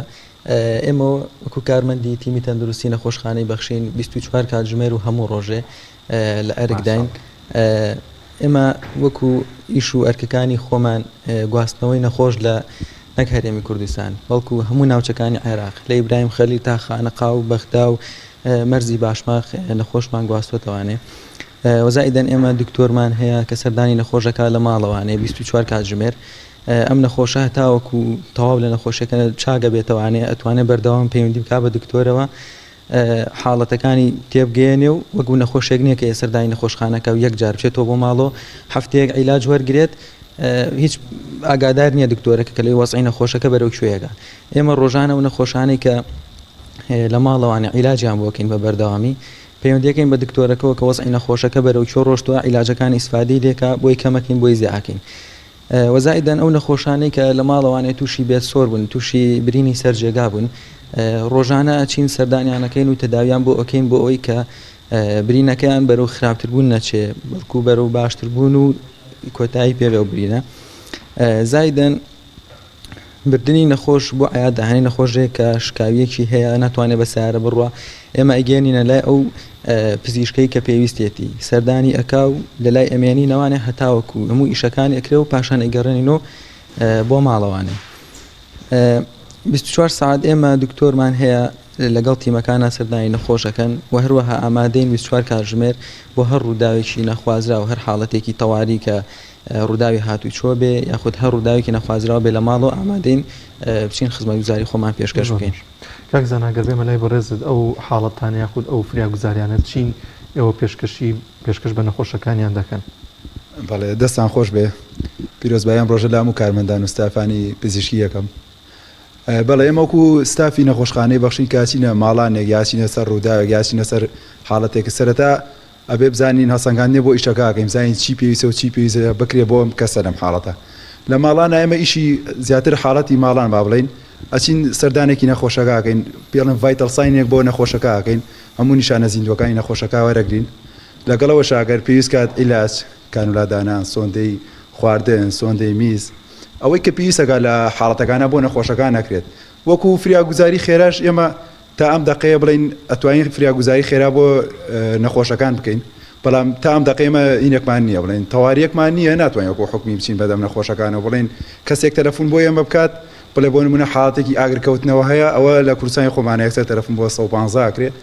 ئێمە وەکو کارمەندی تیمی تەندروستی نەخۆشخانەی بەخشین 24 کاتژمێر و هەموو ڕۆژێ لە ئەرکداین ئێمە وەکو ئیش و ئەرکەکانی خۆمان گواستنەوەی نەخۆش لە نەک هەرێمی کوردستان بەڵکو هەموو ناوچەکانی عێراق لە ئیبراهیم خەلیل تا خانەقا و بەغدا و مەرزی باشماخ نەخۆشمان گواستوەتەوانێ وەزائیدەن ئێمە دکتۆرمان هەیە کە سەردانی نەخۆشەکە لە ماڵەوانێ 24 کاتژمێر ئەم نەخۆشە تاوەکو تەواو لە نەخۆشەکە چاگە بێتەوانێ ئەتوانێت بەردەوام پەیوەندی بکا بە دکتۆرەوە حاڵەتەکانی تێبگەێنێ و وەکو نەخۆشێک نییە کە سەردانی نەخۆشخانەکە و یەک جار بچێتەوە بۆ ماڵۆ هەفتەیەک عیلاج وەرگێت هیچ ئاگادار نییە دکتۆرەکە کە لەی وەزعی نەخۆشەکە بەرەو کوێیەکە ئێمە ڕۆژانە و نەخۆشانەی کە لە ماڵەوانە عیلاجیان بۆکەین بە بەردەوامی پەیوەندیەکەین بە دکتۆرەکەەوە کە وەزعی نەخۆشەکە بەرەو چۆ ڕۆشتووە عیلاجەکان ئیسفادەی لێکە بۆی کەمەکەین بۆی زیاکەین وەزائیدەن ئەو نەخۆشانەی کە لە ماڵەوانێت تووشی بێت سۆر بوون تووشی برینی سەرجێگا بوون ڕۆژانە ئەچین سەردانیانەکەین و تەداویان بۆ ئۆکەین بۆ ئەوی کە برینەکەیان بەرەو خراپتربوون نەچێ بەڵکو بەرەو باشتربوون و کۆتایی پێوێ و برینە زایدن بردننی نەخۆش بۆ عیادداهانی نەخۆشێک کە شکاویەکی هەیە ناتوانێت بە سیارە بڕوە ئێمە ئەگەێنینە لای ئەو پزیشکەی کە پێویستێتی سەردانی ئەکا و لە لای ئەمێنی نەوانێ هەتاوەکو هەموو ئیشەکانی ئەکرێ و پاشان ئەگەڕێنینەوە بۆ ماڵەوانێ 24 ساعت ئێمە دکتۆرمان هەیە لەگەڵ تیمەکانە سەردانی نەخۆشەکەن و هەروەها ئامادەین 24 کاتژمێر بۆ هەر ڕووداوێکی نەخوازرا و هەر حاڵەتێکی تەواوی کە ڕووداوی هاتووی چۆ بێ یاخود هەر ڕووداوێکی نەخوازراوە بێ لە ماڵەوە ئامادەین بچین خزمەتگوزاری خۆمان پێشکەش بکەین. کاک زاناگەر بێمە لای بەڕێزت ئەو حاڵەتان یاخود ئەو فریاگوزاریانە چین ئێوە پێشکەش بە نەخۆشەکانیان دەکەن؟ بەڵێ دەستان خۆش بێ پیرۆزبایان ڕۆژە لام و کارمەندان و ستافانی پزیشکی یەکەم. بەڵێ ئێمەکو ستافی نەخۆشخانەی بەخشین کاچینە ماڵانێک یاچینە سەر ڕووداوێک یاچینە سەر حاڵەتێک سەرەتا ئەبێ بزانین هەسەنگاندێ بۆ ئیشەکەکەین زانین چی پێویستە و چی پێویستە بکرێ بۆ ئەم کەسە لەم حاڵەتە. لە ماڵانە ئێمە ئیشی زیاتر حاڵەتی ماڵان با بڵین ئەچین سەردانێکی نەخۆشەکەکەین پێڵم ڤایتەڵ ساینێک بۆ نەخۆشەکەکەین هەموو نیشانە زیندوەکانی نەخۆشەکە وەرەگرین لەگەڵەوە شاگەر پێویست کات ئیلاج کانولادانان سۆندەی خواردن سۆندەی میز ئەوەی کە پێویستەکە لە حاڵەتەکانە بۆ نەخۆشەکان نەکرێت وەکو فریاگوزاری خێراش ئێمە تا ئەم دقەیە بڵین ئەتوانین فریاگوزاری خێرا بۆ نەخۆشەکان بکەین بەڵام تا ئەم دقەیمە ئینێکمان نییە بڵین تەواریەکمان نییە ناتوانین بۆ حکمی بچین بەدەم نەخۆشەکانەوە بڵین کەسێک تەلەفۆن بۆ ئێمە بکات بڵێ بۆ نمونە حاڵەتێکی ئاگرکەوتنەوە هەیە ئەوە لە کورسانی خۆمانە یەکسەر تەلەفۆن بۆ 115 ئەکرێت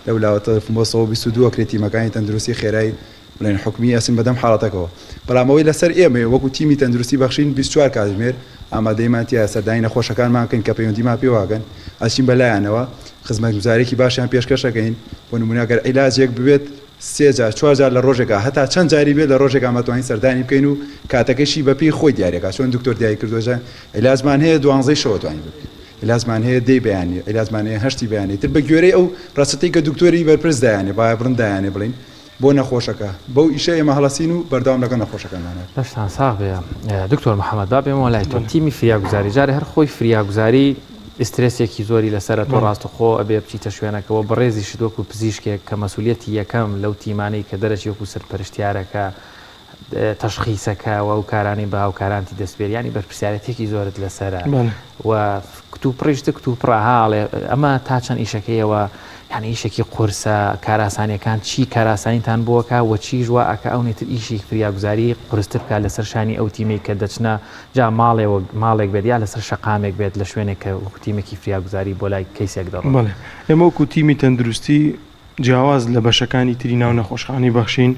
لەو لاوە تەلەفۆن بۆ 122 ئەکرێت تیمەکانی تەندروستی خێرایی بڵێن حکمی ئەسن بەدەم حاڵەتەکەەوە بەڵام ئەوەی لەسەر ئێمە وەکو تیمی تەندروستی بەخشین 24 کاتژمێر ئامادەیمانتیە سەردانی نەخۆشەکانمان کەین کە پەیوەندیمان پێواگەن ئەچین بەلایەنەوە خزمەتگوزارێکی باشیان پێشکەشەکەین بۆ نمونەگەر عیلاجێک ببێت 3 جار لە ڕۆژێکا هەتا چەند جاری بێت لە ڕۆژێک ئامەتوانین سەردانی بکەین و کاتەکەشی بەپی خۆی دیارێکا چۆن دکتۆر دیاری کردوژە عیلازمان هەیە 12 شەوە توانین بکەین عیلازمان هەیە 10 بەیانی عیلازمان هەیە 8 بەیانی تر بە گوێرەی ئەو ڕاستەی کە دکتۆری بەرپرس دایانێ با بڕن دایانێ بڵین بۆ نەخۆشەکە بەو ئیشە ئێمە هەڵەسین و بەردەوام لەگەڵ نەخۆشەکانمانە بەشتان ساغ بێ دکتۆر محەممەد با بێمەوە لای تۆ تیمی فریاگوزاری جارێ هەر خۆی فریاگوزاری ئسترسێکی زۆری لەسرە تۆ ڕاستەخۆ ئەبێ بچیتە شوێنەکەەوە بەڕێزی شتۆک و پزیشکێک کە مەسوولەتی یەکەم لەو تیمانەی کە دەرەچی وەکو سەرپەرشتیارەکە تەشخیسەکە و کارانی بە هاوکارانتی دەستپێریانی بەرپرسیارەتێکی زۆرت لەسرە و کتوپڕیشتە کتوپڕاهاڵێ ئەمە تا چەند ئیشەکەیەوە یعنی ئیشێکی قورسە کاراسانیەکان چی کاراسانیتان بووەکە و چی ژوە ئەکە ئەوێتتر ئیشی فریاگوزاری قورستر بکە لەسەر شانی ئەو تیمەی کە دەچنە جا ماڵێک بێت یا لەسەر شەقامێک بێت لە شوێنێک کە تیمێکی فریاگوزاری بۆ لای کەیسێک دەڕێت. ئێمە وەکو تیمی تەندروستی جیاواز لە بەشەکانی تری ناو نەخۆشخانەی بەخشین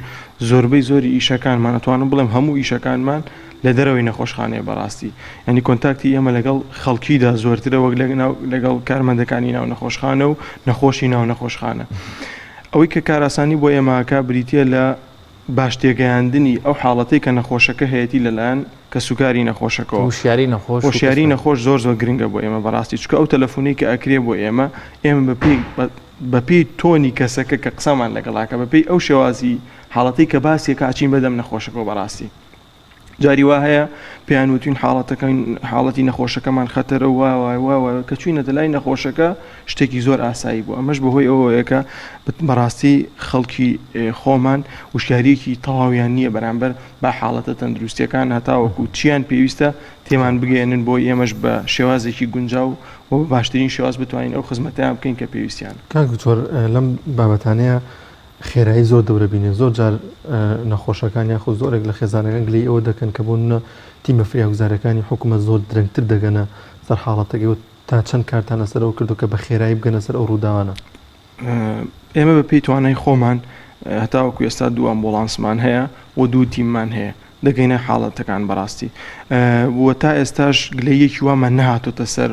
زۆربەی زۆری ئیشەکانمان ئەتوانم بڵێم هەموو ئیشەکانمان لە دەرەوەی نەخۆشخانەیە بەڕاستی ینی کۆنتاکتی ئێمە لەگەڵ خەڵکیدا زۆرترە وەک لەگەڵ کارمەندەکانی ناو نەخۆشخانە و نەخۆشی ناو نەخۆشخانە ئەوەی کە کاراسانی بۆ ئێماکە بریتە لە باشتێگەیاندنی ئەو حاڵەتی کە نەخۆشەکە هەیەی لەلایەن کە سوکاری نەخۆشەکەەوە هۆشیاری نەخۆش زۆر گرنگە بۆ ئێمە بەڕاستی چکە ئەو تەلەفۆنی کە ئەکرێ بۆ ئێمە بەپی تۆنی کەسەکە کە قسەمان لەگەڵاکە بەپی ئەو شێوازی حاڵەتی کە باسیێکە ئاچین بەدەم نەخۆشەکەەوە بەڕاستی جاری وا هەیە پێیان وتین حاڵەتی نەخۆشەکەمان خەتەرە وایە کە چوینەتە لای نەخۆشەکە شتێکی زۆر ئاسایی بوو ئەمەش بەهۆی ئەوەیەکە بەڕاستی خەڵکی خۆمان وشیارێکی تەواویان نییە بەرامبەر بە حاڵەتە تەندروستیەکان هەتاوەکو چیان پێویستە تێمان بگەێنن بۆ ئێمەش بە شێوازێکی گونجاو و باشترین شێواز بتوانین ئەو خزمەتیان بکەین کە پێویستیان. کاک دکتۆر لەم بابەتانەیە خێرایی زۆر دەورە بینێ زۆر جار نەخۆشەکان یاخۆ زۆرێک لە خێزانەکان گلەی ئەوە دەکەن کە بۆ نە تیمە فریاگوزارەکانی حکوومەت زۆر درەنگتر دەگەنە سەر حاڵەتەکەی و تا چەند کارتان لەسەرەوە کردو کە بە خێرایی بگەنە سەر ئەو ڕووداوانە. ئێمە بە پێی توانای خۆمان هەتاوەکو ئێستا 2 ئەمبۆڵانسمان هەیە و 2 تیممان هەیە دەگەینە حاڵەتەکان بەڕاستی وە تا ئێستاش گلەیەکی وامان نەهاتۆتە سەر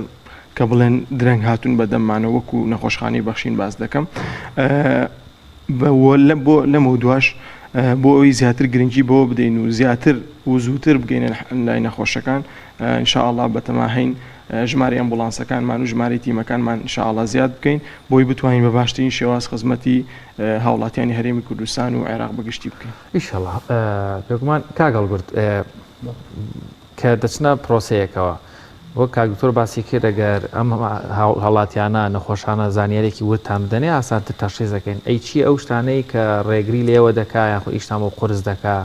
کە بڵێن درەنگ هاتوون بەدەممانە وەکو نەخۆشخانەی بەخشین باز دەکەم بۆ لەمە دواش بۆ ئەوی زیاتر گرنگی بۆ بدەین و زیاتر و زووتر بگەینە لای نەخۆشەکان ئینشاءالله بەتەماهین ژمارە ئەمبوڵانسەکانمان و ژمارەی تیمەکانمان ئینشاءالله زیاد بکەین بۆی بتوانین بە باشترین شێواز خزمەتی هاوڵاتیانی هەرێمی کوردستان و عێراق بەگشتی بکەین. ئینشاءالله پێگومان کاگەڵگورد کە دەچنە پرۆسەیەکەوە وەک کاکدکتۆر باسی کرد ئەگەر ئەم هەڵاتیانە نەخۆشانە زانیارێکی ورتان بدەنێ ئاسانتر تەشخیص دەکەین ئەی چی ئەو شتانەی کە ڕێگری لێوە دەکا یاخۆ ئیشتان بۆ قورس دەکا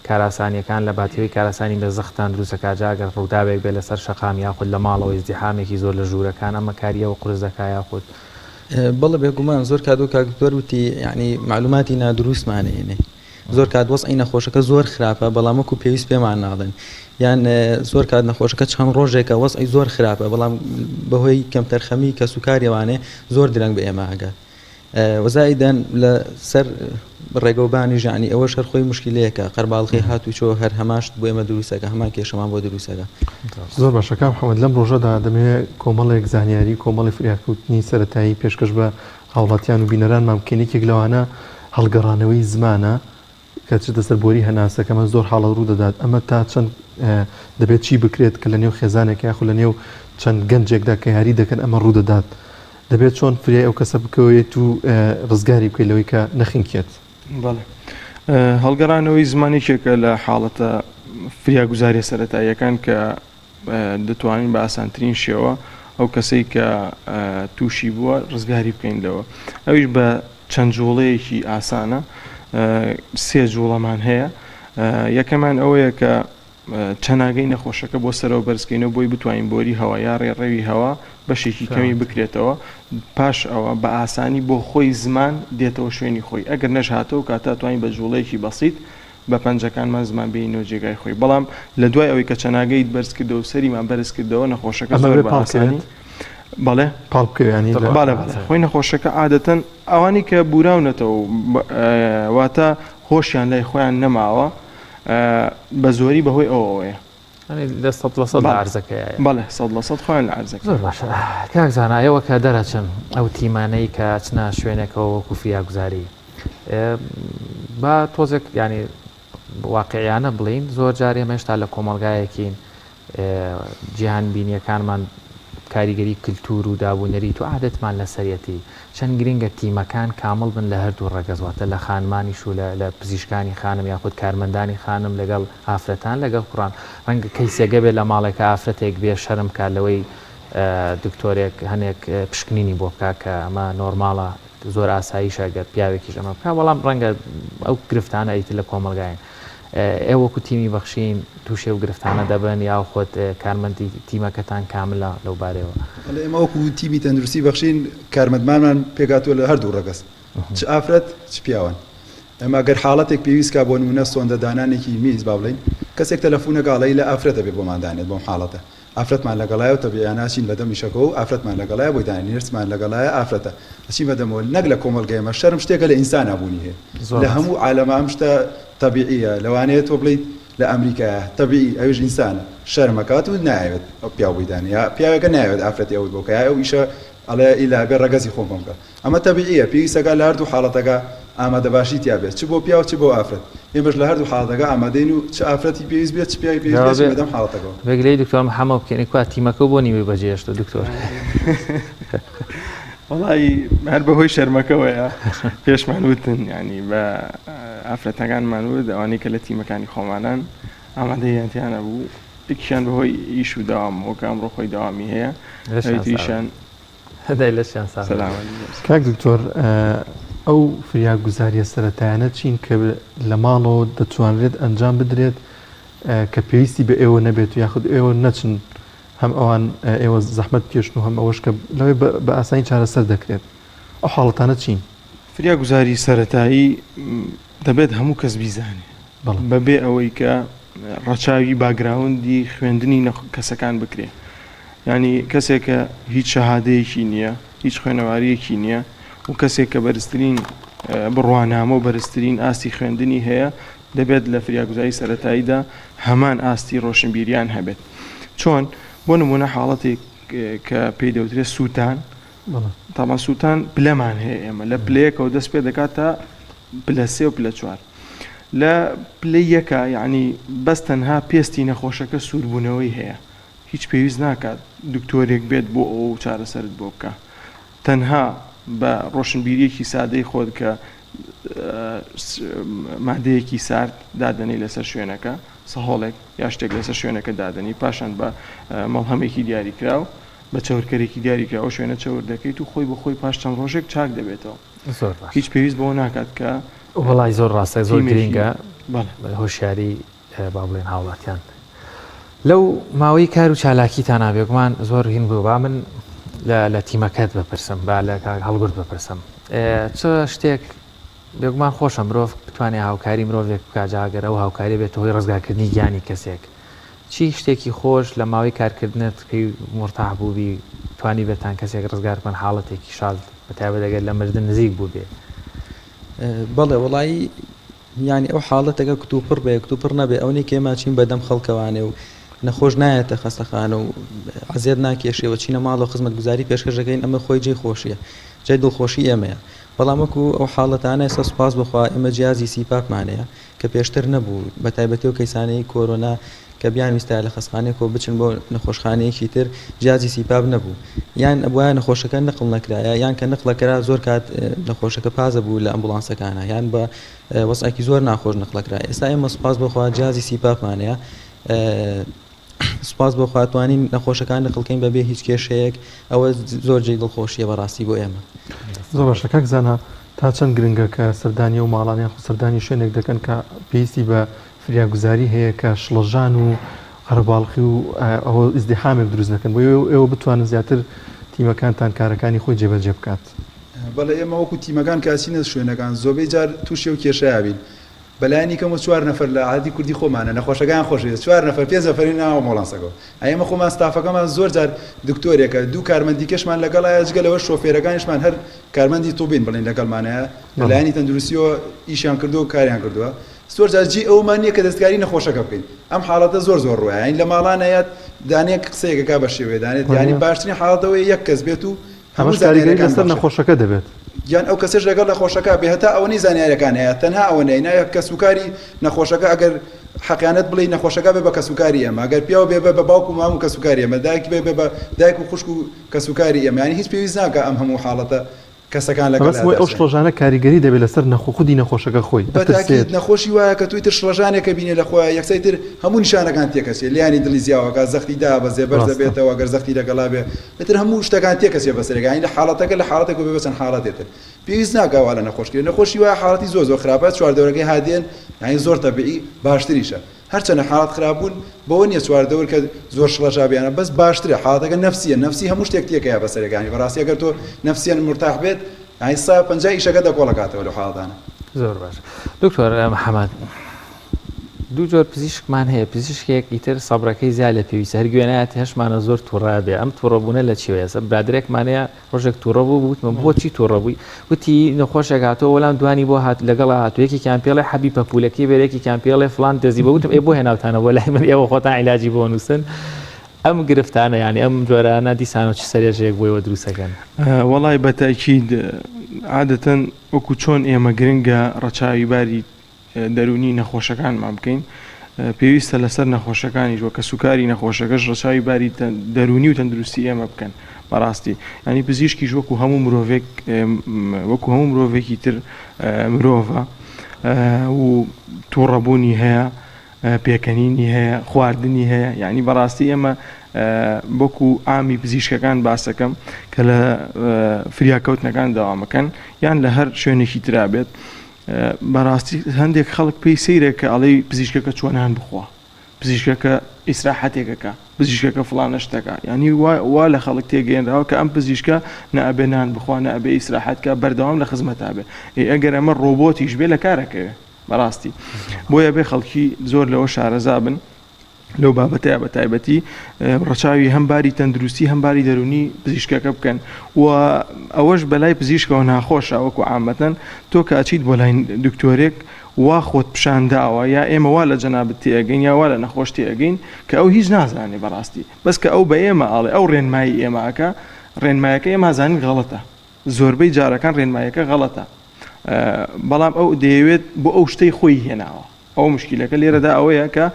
کاراسانیەکان لە باتیەوەی کاراسانی لە زەختان دروستەکە جاگەر ڕووداوێک بێ لەسەر شەقام یاخود لە ماڵەوەی ازدیحامێکی زۆر لە ژوورەکان ئەمە کاریەوە قورس دەکا یاخود بەڵێ بێگومان زۆر کات و کاکتۆر وتی یعنی معلوماتی نادروستمانێنێ زۆر کات وەسعی نەخۆشەکە زۆر خراپە بەڵام وەکو پێویست پێمان ناڵێن یان زۆر کات نەخۆشەکە چەند ڕۆژێکە وەسعی زۆر خراپە بەڵام بەهۆی کەمتەرخەمی کە سوکاریەوانێ زۆر درەنگ بە ئێمە ئاگات وەزایدەن لە سەر ڕێگەوبانی ژانی ئەوە شەر خۆی مشکلەیەکە قەرباڵغی هاتوو چۆ هەر هەماشت بۆ ئێمە دروستەکە هەمان کێشەمان بۆ دروستەکە زۆر باشەکە محەممەد لەم ڕۆژەدا دەمەوێت کۆمەڵێک زانیاری کۆمەڵی فریاکەوتنی سەرەتایی پێشکەش بە هاوڵاتیان و بینەرانمان بکەنێکێک لەوانە هەڵگەڕانەوەی زمانە کە چتە سەر بۆری هەناسەکەمە زۆر حاڵە ڕوو دەدات ئەمە تا چەند دەبێت چی بکرێت کە لە نێو خێزانێک یاخو لە نێو چەند گەنجێکدا کە یاری دەکەن ئەمە ڕوو دەدات دەبێت چۆن فریای ئەو کەسە بکەوێت و ڕزگاری بکەیت لەوەی کە نەخینکێت بەڵێ هەڵگەڕانەوەی زمانێکێکە لە حاڵەتە فریاگوزاریە سەرەتاییەکان کە دەتوانین بە ئاسانترین شێوە ئەو کەسەی کە تووشی بووە ڕزگاری بکەین لەوە ئەویش بە چەند جوڵەیەکی ئاسانە سێ جوڵەمان هەیە یەکەمان ئەوەیە کە چەناگەی نەخۆشەکە بۆ سەرەوە بەرزکەینەوە بۆی بتوانین بۆری هەوا یا ڕێڕەوی هەوا بەشێکی کەمی بکرێتەوە پاش ئەوە بە ئاسانی بۆ خۆی زمان دێتەوە شوێنی خۆی ئەگەر نەژهاتەوە کاتا توانین بە جوڵەیەکی بەسیط بە پەنجەکانمان زمان بینەوە جێگای خۆی بەڵام لە دوای ئەوەی کە چەناگەیت بەرز کردەوە سەریمان بەرز کردەوە نەخۆشەکە زۆر بە ئاسانی بەڵێ پاڵبکەوێنی باە خۆی نەخۆشەکە عادەتەن ئەوانی کە بوراونەتەوە واتە خۆشیان لای خۆیان نەماوە بە زۆری بەهۆی ئەوەیە بەڵێ 100% خۆیان لە عەرزەکە زۆر باشە کاک زانایەوە کە دەرەچن ئەو تیمانەی کە چنە شوێنێکەوە وەکو فریاگوزاری با تۆزێک ینی واقعیانە بڵین زۆر جارێ مێشتا لە کۆمەلگایەکین جیهان بینیەکانمان کاریگەری کللتور و دابوونەری تو عادەتمان لە سەرەتی چەند گرنگە تیمەکان کامل بن لە هەردوو ڕێگەزواتە لە خانمانیش و لە پزیشکانی خانم یاخود کارمەندانی خانم لەگەڵ ئافرەتان لەگەڵ قوڕان ڕەنگە کەیسێگە بێت لە ماڵێکە ئافرەتێک بێ شەرم کات لەوەی دکتۆرێک هەنێک پشکنینی بۆ بکە کە ئەمە نۆرماڵە زۆر ئاساییشە گەر پیاوێکیش ئەمە بکە بەڵام ڕەنگە ئەو گرفتانە ئیتر لە کۆمەلگاین ئێوەکو تیمی بەخشین تووشێ و گرفتانە دەبن یا خۆت کارمەندی تیمەکەتان کاملە لەو بارەوە ئێمە وەکو تیمی تەندروستی بەخشین کارمەندمانمان پێگاتوە لە هەردوو ڕەگەست چ ئافرەت چ پیاوان ئەمە گەر حاڵەتێک پێویستکە بۆ نمونە سۆندەدانانێکی میز با بڵین کەسێک تەلەفۆنەگاڵی لە ئافرەتە بێ بۆمان دانێت بۆم حاڵەتە ئافرەتمان لەگەڵایە و تەبیاناچین لە دەمیشەکە و ئافرەتمان لەگەڵایە بۆی دانی نرسمان لەگەڵایە ئافرەتە ئەچی بەدەمەوە نەک لە کۆمەلگەیەمە شەرم شتێکە لە ئینسان ئابوونی هەیە لە هەموو عالەمە ئەم شتە تەبیعیە لەوانەیە تۆ بڵیت لە ئەمریکایە تەبیعی ئەویش ئینسانە شەرمەکات و نایەوێت ئەو پیا بوویدانی یا پیاوەکە نایەوێت ئافرەتی ئەوی بۆکە ئەو ئیشە ئەڵێ ئیلا بێ ڕەگەزی خۆم بکە ئەمە تەبیعیە پێویستەکە لە هەردوو حاڵەتەکە ئامادەباشی تیا بێت چ بۆ پیا و چ بۆ ئافرەت ئێمەش لە هەردوو حاڵەتەکە ئامادەین و چ ئافرەتی پێویست بێت چ پیاوی پێویست بێت لەم حاڵەتەکەەوە بەگلەی دکتۆر محەممەد بکەنی کو تیمەکە بۆ نیوەی بەجێشتە دکتۆر وڵی هەر بەهۆی شەرمەکەوەیە پێشمان وتن ینی بە ئافرەتەکانمان وت ئەوانەی کە لە تیمەکانی خۆمانان ئامادەیانتیانە بوو یەکیشیان بەهۆی ئیش و داوام وەکە ئەمڕۆ خۆی داوامی هەیە تریشان هەدای لەشیان سلام کاک دکتۆر ئەو فریاگوزاریە سەرەتایانە چین کە لە ماڵەوە دەتوانرێت ئەنجام بدرێت کە پێویستی بە ئێوە نەبێت و یاخود ئێوە نەچن هەم ئەوان ئێوە زەحمەت کێشن و هەم ئەوەش کە لەوێ بە ئاسانی چارەسەر دەکرێت ئەو حاڵەتانە چین فریاگوزاری سەرەتایی دەبێت هەموو کەس بیزانێ بەبێ ئەوەی کە ڕەچاوی باگراوندی خوێندنی کەسەکان بکرێ ینی کەسێک کە هیچ شەهادەیەکی نییە هیچ خوێنەواریەکی نییە و کەسێک کە بەرزترین بڕوانامە و بەرزترین ئاستی خوێندنی هەیە دەبێت لە فریاگوزاری سەرەتاییدا هەمان ئاستی ڕۆشنبیریان هەبێت چۆن بۆ نمونە حاڵەتێک کە پێی دەوترێت سووتان تامان سووتان پلەمان هەیە ئێمە لە پلەیەکەوە دەست پێ دەکات تا پلە سێ و پلە چوار لە پلەی یەکە یعنی بەس تەنها پێستی نەخۆشەکە سووربوونەوەی هەیە هیچ پێویست ناکات دکتۆرێک بێت بۆ ئەو چارەسەرت بۆ بکە تەنها بە ڕۆشنبیریەکی سادەی خۆت کە مادەیەکی سارد دادەنی لەسەر شوێنەکە سەهۆڵێک یا شتێک لەسەر شوێنەکە دادەنی پاشان بە مەڵهەمێکی دیاریکراو بە چەورکەرێکی دیاریکرا ئەو شوێنە چەور دەکەیت و خۆی بە خۆی پاش چەند ڕۆژێک چاک دەبێتەوە هیچ پێویست بۆ ناکات کە وڵای زۆر ڕاستە زۆر گرنگە هۆشیاری با بڵێن هاوڵاتیان لەو ماوەی کار و چالاکیتان نابێگومان زۆر هین بوو با من لە تیمەکەت بپرسم با لە هەڵگورت بپرسم چ شتێک بێگومان خۆشە مرۆڤ بتوانێت هاوکاری مرۆڤێک بکجاگەرە و هاوکاری بێت هۆی ڕزگارکردنی گیانی کەسێک چی شتێکی خۆش لە ماوەی کارکردنت کەی مرتاح بووبی توانی بێتان کەسێک ڕزگار بن حاڵەتێکی شاد بەتابەت دەگەر لە مردن نزیک بوو بێ بەڵێ وڵایی ینی ئەو حاڵەتەکە کتوپڕ بێ کتوپڕ نەبێ ئەوەی کێماچین بەدەم خەڵکەوانێ و نەخۆش نایەتە خەستەخانە و عزیێت ناکێشێەوە چینە ماڵ و خزمەت گوزاری پێشکەشەکەین ئەمە خۆی جێی خۆشیە جێ دڵخۆشی ئێمەیە بەڵام وەکو ئەو حاڵەتانە ئێستا سوپاس بخوا ئێمە جیازی سیپاپمانەیە کە پێشتر نەبوو بە تایبەتی و کەیسانەی کۆرۆنا کە بیان ویستای لە خەستخانەیەکۆ بچن بۆ نەخۆشخانەیەکی تر جیازی سیپاب نەبوو یان ئەبوایە نەخۆشەکە نقڵ نەکرایە یان کە نقلەکەرا زۆر کات نەخۆشەکە پازە بوو لە ئەمبولانسەکانە یان بە وەسعکی زۆر ناخۆش نقلەکرا ئێستا ئێمە سوپاس بخوا جیازی سیپاپمانەیە سوپاس بۆ خواتوانین نەخۆشەکان نقلکەین بەبێ هیچ کێشەیەک ئەوە زۆر جێی دڵخۆشیە بەڕاستی بۆ ئێمە زۆر باشە کاک زانە تا چەند گرنگە کە سەردانی و ماڵانیان خو سەردانی شوێنێک دەکەن کە پێویستی بە فریاگوزاری هەیە کە شڵەژان و هەرباڵخی و ئەوە ئیزدیحامێک دروست نەکەن بۆ ئێوە بتوانن زیاتر تیمەکانتان کارەکانی خۆی جێبەجێ بکات بەڵێ ئێمە وەکو تیمەکان کاسینە شوێنەکان زۆبەی جار تووشی و کێشەیابین بەلایانی کەمە 4 نەفەر لە عادی کوردی خۆمانە نەخۆشەکان خۆشی 4 نەفەر 5 نەفەری ناوە مۆڵانسەکە ئەمە خۆمان ستافەکەمان زۆر جار دکتۆرێکە دوو کارمەندی کەشمان لەگەڵایە جگەلەوە شۆفێرەکانیشمان هەر کارمەندی توبین بڵین لەگەڵمانەیە لەلایانی تەندروستیەوە ئیشیان کردو و کاریان کردووە زۆر جار جی ئەومان نییە کە دەستکاری نەخۆشەکە بکەین ئەم حاڵەتە زۆر زۆر ڕوایە این لە ماڵانەیەت دانێک قسەیەکەکە بە شێوێ دانێت ینی باشترین حاڵەتەوەی یەک کەس بێت و هەموو کاریگەری لەسەر نەخۆشەکە دەبێت یان ئەو کەسش لەگەڵ نەخۆشەکە بێ هەتا ئەوە نەی زانیاریەکان هەیە تەنها ئەوە نەیە کە سوکاری نەخۆشەکە ئەگەر حەقیانەت بڵێ نەخۆشەکە بێ بە کەسوکاری ئەمە ئەگەر پیاوە بێ بە باوکو مام و کەسوکاری ئەمە دایکی بێ بە دایک و خوشک و کەسوکاری ئەمە ینی هیچ پێویست ناکە ئەم هەموو حاڵەتە کەسەکان لەگەڵ ئەو شڵەژانە کاریگەری دەبێت لەسەر نەخۆخودی نەخۆشەکە خۆی بەتاکید نەخۆشی وایە کە توی تر شڵەژانێکە بینێ لە خۆیان یەکسەی تر هەموو نیشانەکان تێکەسێ لیانی دڵی زیاوەکە زەختی دا بەزێ بەرز دەبێتەوە گەر زەختی لەگەڵا بێ بەتر هەموو شتەکان تێکەسێ بەسەرەکە لە حاڵەتەکە لە حاڵەتێک بێ بەچەند حاڵەتێتر پێویست ناکەوا لە نەخۆشکردن نەخۆشی وایە حاڵەتی زۆر زۆر خراپە چواردەوەرەکەی هادێن یعنی زۆر تەبیعی باشتریشە هەرچەنە حاڵەت خراپبوون بەوە نییە چواردەوەر کە زۆر شڵەژابیانە بەس باشترە حاڵەتەکە نەفسیە نەفسی هەموو شتێک تێکەیە بەسەرەکانی بەڕاستی ئەگەر تۆ نەفسیان مرتاح بێت ئایستا 50 ئیشەکە دەکۆڵەکاتەوە لە حاڵدانە زۆر باش دکتۆر محەممەد دوو جۆر پزیشکمان هەیە پزیشکێک ئیتر سەبرەکەی زیاد لە پێویستە هەرگوێنایەت هەشمانە زۆر تووڕابێ ئەم تووڕەبوونە لە چێوێسە برادێکمانەیە ڕۆژێک تووڕە بوو بوتمە بۆچی تووڕەبووی وتی نەخۆشێک هاتەوە وەڵام دوانی بۆ هات لەگەڵ هاتوویەکی کامپێڵی حەبی پەپولەکەی بێرێکی کامپێڵی فلان دەزی بەوتم ئێ بۆ هێناوتانە بۆ لای من ئێوە خۆتان عیلاجی بۆ نووسن ئەم گرفتانە ینی ئەم جۆرانە دیسانەوە چ سەرێژەیەک بۆیەوە دروستەکەن وەڵای بەتاکید عادەتەن وەکو چۆن ئێمە گرنگە ڕەچاوی باری دەرونی نەخۆشەکانمان بکەین پێویستە لەسەر نەخۆشەکانی وە کە سوکاری نەخۆشەکەش ڕەچاوی باری دەرونی و تەندروستی ئێمە بکەن بەڕاستی ینی پزیشکیش وەکو هەموو مرۆڤێک وەکو هەموو مرۆڤێکی تر مرۆڤە و تووڕەبوونی هەیە پێکەنینی هەیە خواردنی هەیە یعنی بەڕاستی ئێمە بۆکو ئامی پزیشکەکان باسەکەم کە لە فریاکەوتنەکان داوامەکەن یان لە هەر شوێنێکی ترابێت بەڕاستی هەندێک خەڵک پێی سەیرە کە ئەڵێ پزیشکەکە چۆنان بخوا پزیشکەکە ئیسراحەتێکەکە پزیشکەکە فڵانە شتەکە ینی وا لە خەڵک تێگەێنراوە کە ئەم پزیشکە نەئەبێنان بخوا نەئەبێ ئیسراحەتکە بەردەوام لە خزمەتا بێ ئەگەر ئەمە ڕۆبۆتیش بێ لە کارەکەوێ بەڕاستی بۆیە بێ خەڵکی زۆر لەوە شارەزا بن لەو بابەتەیە بە تایبەتی ڕەچاوی هەمباری تەندروستی هەمباری دەرونی پزیشکەکە بکەن و ئەوەش بەلای پزیشکەوە ناخۆشە وەکو عامەتەن تۆ کە ئەچیت بۆ لای دکتۆرێک وا خۆت پیشانداوە یا ئێمە وا لە جەنابەت تێگەین یا وا لە نەخۆش تێگەین کە ئەو هیچ نازانێ بەڕاستی بەس کە ئەو بە ئێمە ئاڵێ ئەو ڕێنمایی ئێمەکە ڕێنمایەکە ئێمە زانین غەڵەتە زۆربەی جارەکان ڕێنمایەکە غەڵەتە بەڵام ئەو دەیەوێت بۆ ئەو شتەی خۆی هێناوە ئەو مشکلەکە لێرەدا ئەوەیە کە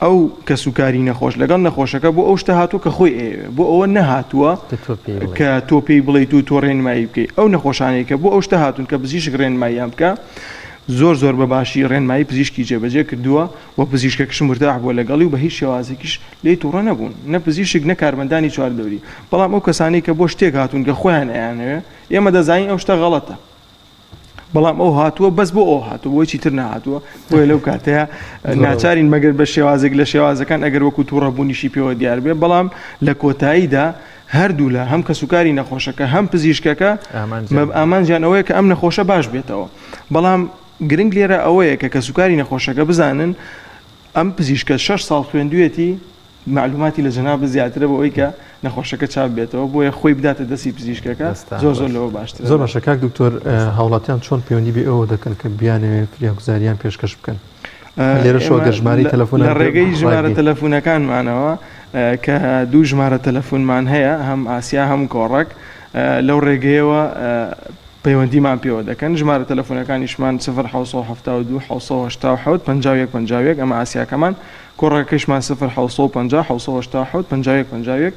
ئەو کە سوکاری نەخۆش لەگەڵ نەخۆشەکە بۆ ئەو شتە هاتووە کە خۆی ئێوێ بۆ ئەوە نەهاتووە کە تۆ پێی بڵێیت و تۆ ڕێنمایی بکەیت ئەو نەخۆشانەیەکە بۆ ئەو شتە هاتوون کە پزیشک ڕێنماییان بکە زۆر زۆر بەباشی ڕێنمایی پزیشکی جێبەجێ کردووە و پزیشکەکەش مرتاح بووە لەگەڵی و بە هیچ شێوازێکیش لێی تووڕە نەبوون نە پزیشک نە کارمەندانی چواردەوری بەڵام ئەو کەسانی کە بۆ شتێک هاتوون کە خۆیان ئەیانەوێ ئێمە دەزانین ئەو شتە غەڵەتە بەڵام ئەو هاتووە بەس بۆ ئەو هاتووە بۆی چیتر نهاتووە بۆیە لەو کاتەیە ناچارین مەگەر بە شێوازێک لە شێوازەکان ئەگەر وەکو تووڕەبوونیشی پێوە دیار بێ بەڵام لە کۆتاییدا هەردوو لە هەم کەسوکاری نەخۆشەکە هەم پزیشکەکە ئامانجیان ئەوەیە کە ئەم نەخۆشە باش بێتەوە بەڵام گرنگ لێرە ئەوەیە کە کەسوکاری نەخۆشەکە بزانن ئەم پزیشکە 6 ساڵ خوێندوێتی معلوماتی لە جەناب زیاترە بۆ ئەوەی کە نەخۆشەکە چاپ بێتەوە بۆیە خۆی بداتە دەستی پزیشکەکە زۆر لەوە باشتر زۆر باشە کاک دکتۆر هاوڵاتیان چۆن پەیوەندی بێ ئەوە دەکەن کە بیانەوێ فریاگوزاریان پێشکەش بکەن لێرە شۆ گەژماری تەلەفۆن لە ڕێگەی ژمارە تەلەفۆنەکانمانەوە کە دوو ژمارە تەلەفۆنمان هەیە هەم ئاسیا هەم کۆڕک لەو ڕێگەیەوە پەیوەندیمان پێوە دەکەن ژمارە تەلەفۆنەکانیشمان 1970 1970 ئەمە ئاسیاکەمان کۆڕەکەشمان 1950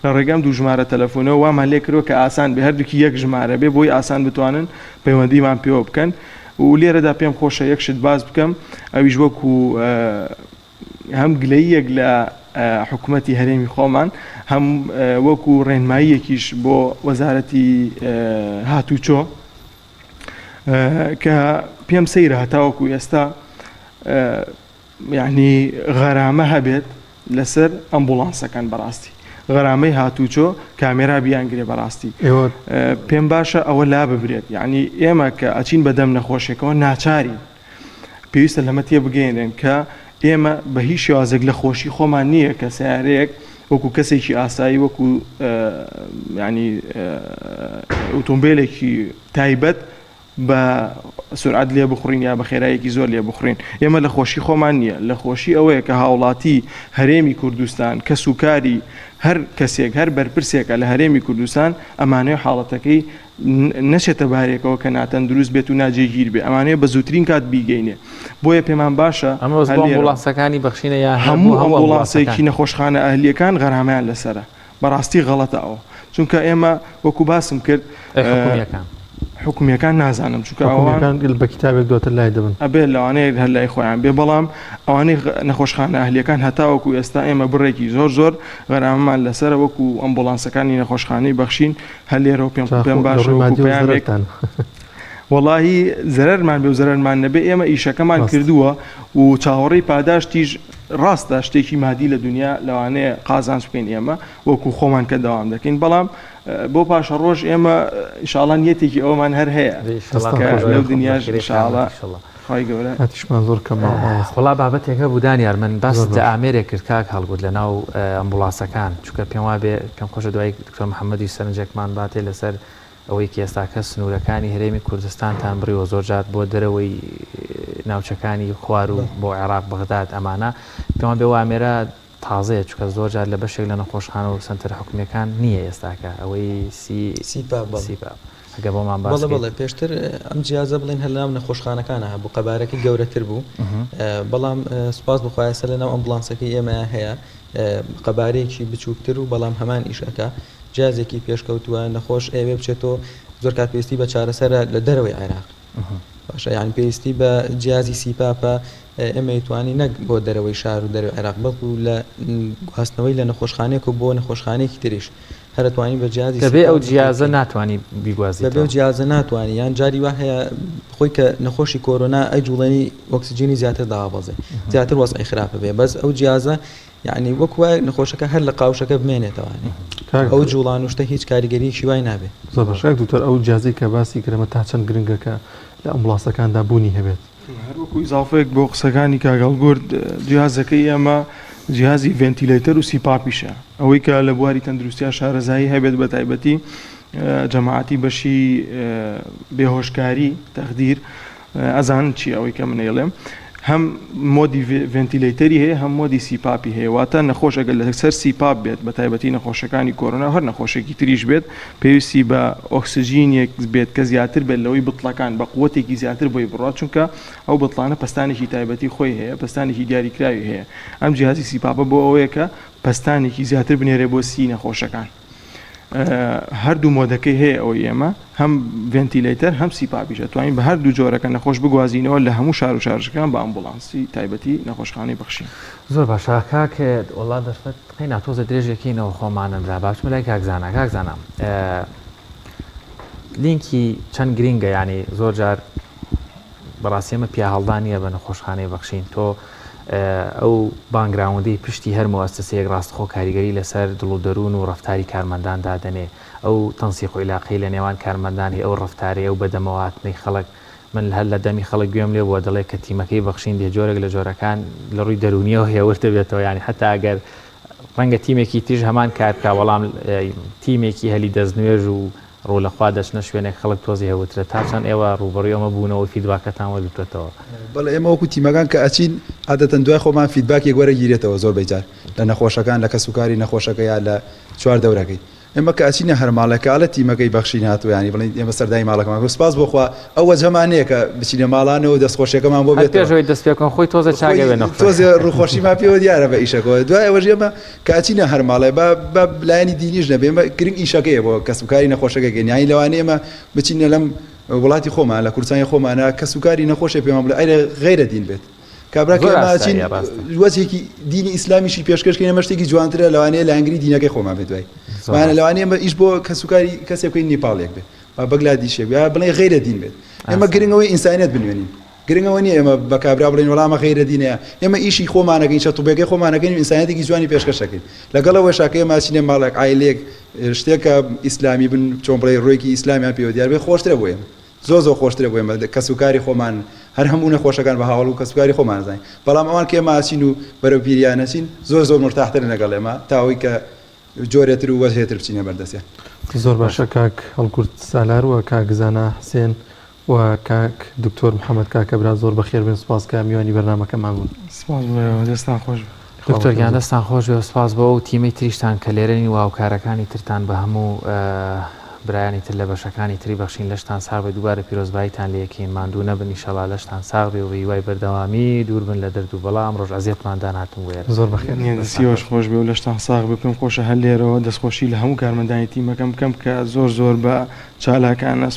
لە ڕێگەم دوو ژمارە تەلەفۆنەوە وامان لێ کردوە کە ئاسان بێ هەردووکی یەک ژمارە بێ بۆی ئاسان بتوانن پەیوەندیمان پێوە بکەن و لێرەدا پێم خۆشە یەکشت باز بکەم ئەویش وەکو هەم گلەیەک لە حکوومەتی هەرێمی خۆمان هەم وەکو ڕێنماییەکیش بۆ وەزارەتی هاتوچۆ کە پێم سەیرە هەتاوەکو ئێستا یعنی غەرامە هەبێت لەسەر ئەمبوڵانسەکان بەڕاستی غەرامەی هاتوچۆ کامێرا بیانگرێ بەڕاستی پێم باشە ئەوە لا ببرێت یعنی ئێمە کە ئەچین بەدەم نەخۆشێکەوە ناچاری پێویستە لەمە تێ بگەێنێن کە ئێمە بە هیچ شێوازێک لە خۆشی خۆمان نییە کە سیارەیەک وەکو کەسێکی ئاسایی وەکو ینی ئۆتۆمبیلێکی تایبەت بە سرعت لێ بخڕین یا بە خێرایەکی زۆر لێ بخڕین ئێمە لە خۆشی خۆمان نییە لە خۆشی ئەوەیە کە هاوڵاتی هەرێمی کوردستان کە سوکاری هەر کەسێک هەر بەرپرسێکە لە هەرێمی کوردستان ئەمانەیە حاڵەتەکەی نەچێتە بارێکەوە کە ناتەن دروست بێت و ناجێگیر بێ ئەمانەیە بە زووترین کات بیگەینێ بۆیە پێمان باشە ئەمبوڵانسەکانی بەخشینە یا هەموو ئەمبوڵانسێکی نەخۆشخانە ئەهلیەکان غەرامەیان لەسرە بەڕاستی غەڵەتە ئەوە چونکە ئێمە وەکو باسم کرد حکومیەکان نازانم چونکە ئەوان بە کتابێک دواتر لای دەبن ئەبێ لەوانەیە هەر لای خۆیان بێ بەڵام ئەوانەی نەخۆشخانە ئەهلیەکان هەتاوەکو ئێستا ئێمە بڕێکی زۆر غەرامەمان لەسەر وەکو ئەمبوڵانسەکانی نەخۆشخانەی بەخشین هەر لێرەوە پێم باشە پێیان وەڵاهی زەرەرمان بێ و زەرەرمان نەبێ ئێمە ئیشەکەمان کردووە و چاوەڕێی پاداشتیش ڕاستە شتێکی مادی لە دنیا لەوانەیە قازانج بکەین ئێمە وەکو خۆمان کە دەوام دەکەین بەڵام بۆ پاشە ڕۆژ ئێمە ئینشاءڵڵا نیەتێکی ئەومان هەر هەیە لەو دنیاش ئینشاءڵڵا خی گەورە هاتیشمان زۆر کەمە خۆڵا بابەتێکە بوو دانیار من باس لە ئامێرێک کرد کاک هەڵگوت لە ناو ئەمبوڵانسەکان چونکە پێم وا بێ پێم خۆشە دوای دکتۆر محەممەدی سەرنجێکمان باتێ لەسەر ئەوەی کە ئێستاکە سنوورەکانی هەرێمی کوردستانتان بڕیەوە زۆر جات بۆ دەرەوەی ناوچەکانی خوار و بۆ عێراق بەغداد ئەمانە پێوان بێ ئامێرە تازەیە چکە زۆر جار لە بەشێک لە نەخۆشخانە و سنتەر حکومیەکان نییە ئێستاکە ئەوەی سیپا ئەگە بۆمان بەڵێ پێشتر ئەم جیازە بڵێن هەر ناو نەخۆشخانەکانە هەبوو قەبارەکەی گەورەتر بوو بەڵام سوپاس بخوایسە لە ناو ئەمبوڵانسەکەی ئێمە هەیە قەبارەیەکی بچووکتر و بەڵام هەمان ئیشەکە جیازێکی پێشکەوتووە نەخۆش ئێوێ بچێتەوە زۆر کات پێویستی بە چارەسەرە لە دەرەوەی عێراق باشە یان پێویستی بە جیازی سیپاپە ئێمە توانی نەک بۆ دەرەوەی شار و دەرەوەی عێراق بەڵکو لە گواستنەوەی لە نەخۆشخانەیەک و بۆ نەخۆشخانەیەکی تریش هەرتوانی بە جیازی دەبێ ئەو جیازە ناتوانانی بیگوازی دەبێ جیازە ناتوانانی یان جاری وا هەیە خۆی کە نەخۆشی کۆرۆنا ئەی جوڵێنی ئۆکسسیجینی زیاتر داوابەزێ زیاتر وەزعی خراپە بێ بەس ئەو جیازە یعنی وەکوە نەخۆشەکە هەر لە قاوشەکە بمێنێتەوەی ئەو جوڵان وشتە هیچ کاریگەریکی وای نابێت زۆر باشە دوتر ئەو جیازی کە باسی کرەمە تا چەند گرنگەکە لە ئەمبوڵانسەکاندا بوونی هەبێت هەروەکو ئیزافەیەک بۆ قسەکانی کاگەڵگورد جیازەکەی ئێمە جیازی ڤێنتیلەیتەر و سیپاپیشە ئەوەی کە لە بواری تەندروستیا شارەزایی هەبێت بە تایبەتی جەماعەتی بەشی بێهۆشکاری تەخدیر ئەزان چی ئەوەی کە منێڵێم هەم مۆدی ڤێنتیلەیتەری هەیە هەم مۆدی سیپاپی هەیە واتە نەخۆش ئەگەر لەسەر سیپاپ بێت بە تایبەتی نەخۆشەکانی کۆرۆنا هەر نەخۆشێکی تریش بێت پێویستی بە ئۆکسسیژینێک بێت کە زیاتر بێت لەوەی بتڵەکان بە قووەتێکی زیاتر بۆی بڕات چونکە ئەو بتڵانە پستانێکی تایبەتی خۆی هەیە پستانێکی دیاریکراوی هەیە ئەم جیهازی سیپاپە بۆ ئەوەیە کە پستانێکی زیاتر بنێرێ بۆ سی نەخۆشەکان هەردوو مۆدەکەی هەیە ئەوەی ئێمە هەم ڤێنتیلەیتەر هەم سیپاپیش ئەتوانین بە هەردوو جۆرەکە نەخۆش بگوازینەوە لە هەموو شار و شارژەکان بە ئەمبوڵانسی تایبەتی نەخۆشخانەی بەخشین زۆر باشە کاکە وڵات دەرفەت قەی ناتۆزە درێژێکینەوە خۆمانم را باشمە لای کاکزانە کاکزانم لینکی چەند گرینگە ینی زۆر جار بەڕاستی ئەمە پیا هەڵدانیە بە نەخۆشخانەی بەخشین تۆ ئەو بانگراوندی پشتی هەر مؤسسەیەک ڕاستخۆ کاریگەری لەسەر دڵ و دەروون و ڕفتاری کارمەندان دادەنێ ئەو تەنسیق و عیلاقەی لە نێوان کارمەندانی ئەو ڕفتاری ئەو بەدەمەواتنەی خەڵک من هەر لە دەمی خەڵک گوێم لێ بۆ دەڵێ کە تیمەکەی بەخشین دێ جۆرێک لە جۆرەکان لە ڕووی دەرونیەوە هێورتە بێتەوە ینی حتا ئەگەر ڕەنگە تیمێکی تیژ هەمان کارکە وەڵام تیمێکی هەلی دەستنوێژ و ڕوولەخوا دەچنە شوێنێک خەڵک تۆزی هەوترە تا چەند ئێوە ڕوبەڕووی ئەمە بوونەوە فیدباکەتان وەرگرتێتەوە بەڵێ ئێمە وەکو تیمەکان کە ئەچین عادەتەن دوای خۆمان فیدباکی گوەرە گیرێتەوە زۆر بەجار لە نەخۆشەکان لە کەسوکاری نەخۆشەکە یا لە چوار دەورەکەی ئێمە کە ئەچینە هەر ماڵەکە لە تیمەکەی بەخشین هاتوویانی بڵین ئێمە سەردای ماڵەکەمان سپاس بۆخوا ئەوە جەمانەیە کە بچینە ماڵانەوە دەستخۆشیەکەمان بۆ بێت پێشەوەی دەست پێکەن خۆی تۆزە چاگەوێنە تۆزێ ڕووخۆشیمان پێوە دیارە بە ئیشەکەەوە دوای ئەوەش ئێمە کە ئەچینە هەر ماڵێ بە لایەنی دینیش نەبێ ئێمە گرنگ ئیشەکەیە بۆ کەسوکاری نەخۆشەکەی یانی لەوانەیە ئێمە بچینە لەم وڵاتی خۆمان لە کورسانی خۆمانە کەسوکاری نەخۆشی پێمان بڵێ ئەرە غیرە دین بێت کابراکەماچین وەزێکی دینی ئیسلامیشی پێشکەشکەی نەمەشتێکی جوانترە لەوانەیە لە ئەنگری دینەکەی خۆمان بێت دوای لەوانەیە ئەمە ئیش بۆ کەسوکاری کەسێک بکەین نیپاڵێک بێت با بەگلادیشێک یا بڵێ غیرە دین بێت ئێمە گرنگەوەی ئینسانیت بنوێنین گرنگەوە نیە ئێمە بە کابرا بڵێن وەڵامە غیرە دینەیە ئێمە ئیشی خۆمانەکەین چەتوبێکەکەی خۆمانەکەین و ئینسانیەتێکی جوانی پێشکەشەکەین لەگەڵەوە شاکەیە ماچینێ ماڵێک عایلێک شتێکە ئیسلامی بن چۆن بڵێ ڕۆیکی ئیسلامیان پێوە دیار بێ خۆشترە بۆ ئێمە زۆر خۆشترە بۆ ئێمە کەسوکاری خۆمان هەر هەموو نەخۆشەکان بە هاوڵ و کەسوکاری خۆمان زانین بەڵام ئەوان کە ئێمە ئاچین و بەرەو پیریانەچین زۆر مرتاحتر لەگەڵ ئێمە تاوەی کە جۆرێتر و وەزێتر بچینە بەردەستیان زۆر باشە کاک هەڵگورت سالار و کاکزانە حسێن و کاک دکتۆر محەممەد کاکەبرا زۆر بەخێر بن سپاس کە میوانی بەرنامەکەمان بوون سپاس دەستان خۆش دکتۆرگیان دەستان خۆش بێ سپاس بۆ ئەو تیمەی تریشتان کە لێرەنی و هاوکارەکانی ترتان بە هەموو برایانی تر لە بەشەکانی تری بەخشین لەشتان ساغ بێ دووبارە پیرۆزباییتان لەکەین ماندوو نەبن ئیشەڵا لەشتان ساغ بێ و هیوای بەردەوامی دوور بن لە دەرد و بەڵام ڕۆژ ئەزیەتماندان هاتم وێر زۆر بەخێنیەسیۆش خۆش بێ و لەشتان ساغ بێ پێم خۆشە هەر لێرەوە دەستخۆشی لە هەموو کارمەندانی تیمەکەم بکەم کە زۆر بە چالاکانە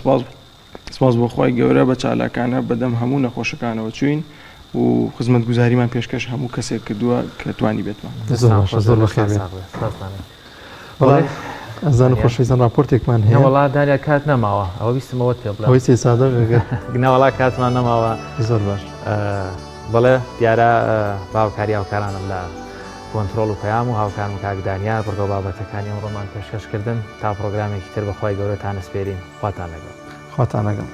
سپاس بۆ خۆی گەورە بە چالاکانە بەدەم هەموو نەخۆشەکانەوە چوین و خزمەت گوزاریمان پێشکەش هەموو کەسێک کردووە کە توانی بێتمان زۆر بەخێر ئەزان خۆشویستان راپۆرتێکمان هەیە وڵا داریا کات نەماوە ئەوە ویستمەوە پێ بڵێ ئەوەی سێ سادە گناوەڵا کاتمان نەماوە زۆر باش بڵێ دیارە باوکاری هاوکارانم لە کۆنتترۆل و پەیام و هاوکارم کاکدانیا بڕۆ بابەتەکانی ئەم ڕۆمان پێشکەشکردن تا پرۆگرامێکی تر بەخوای گەورەتان سپێرین خواتان لەگەڵ خواتان لەگەڵ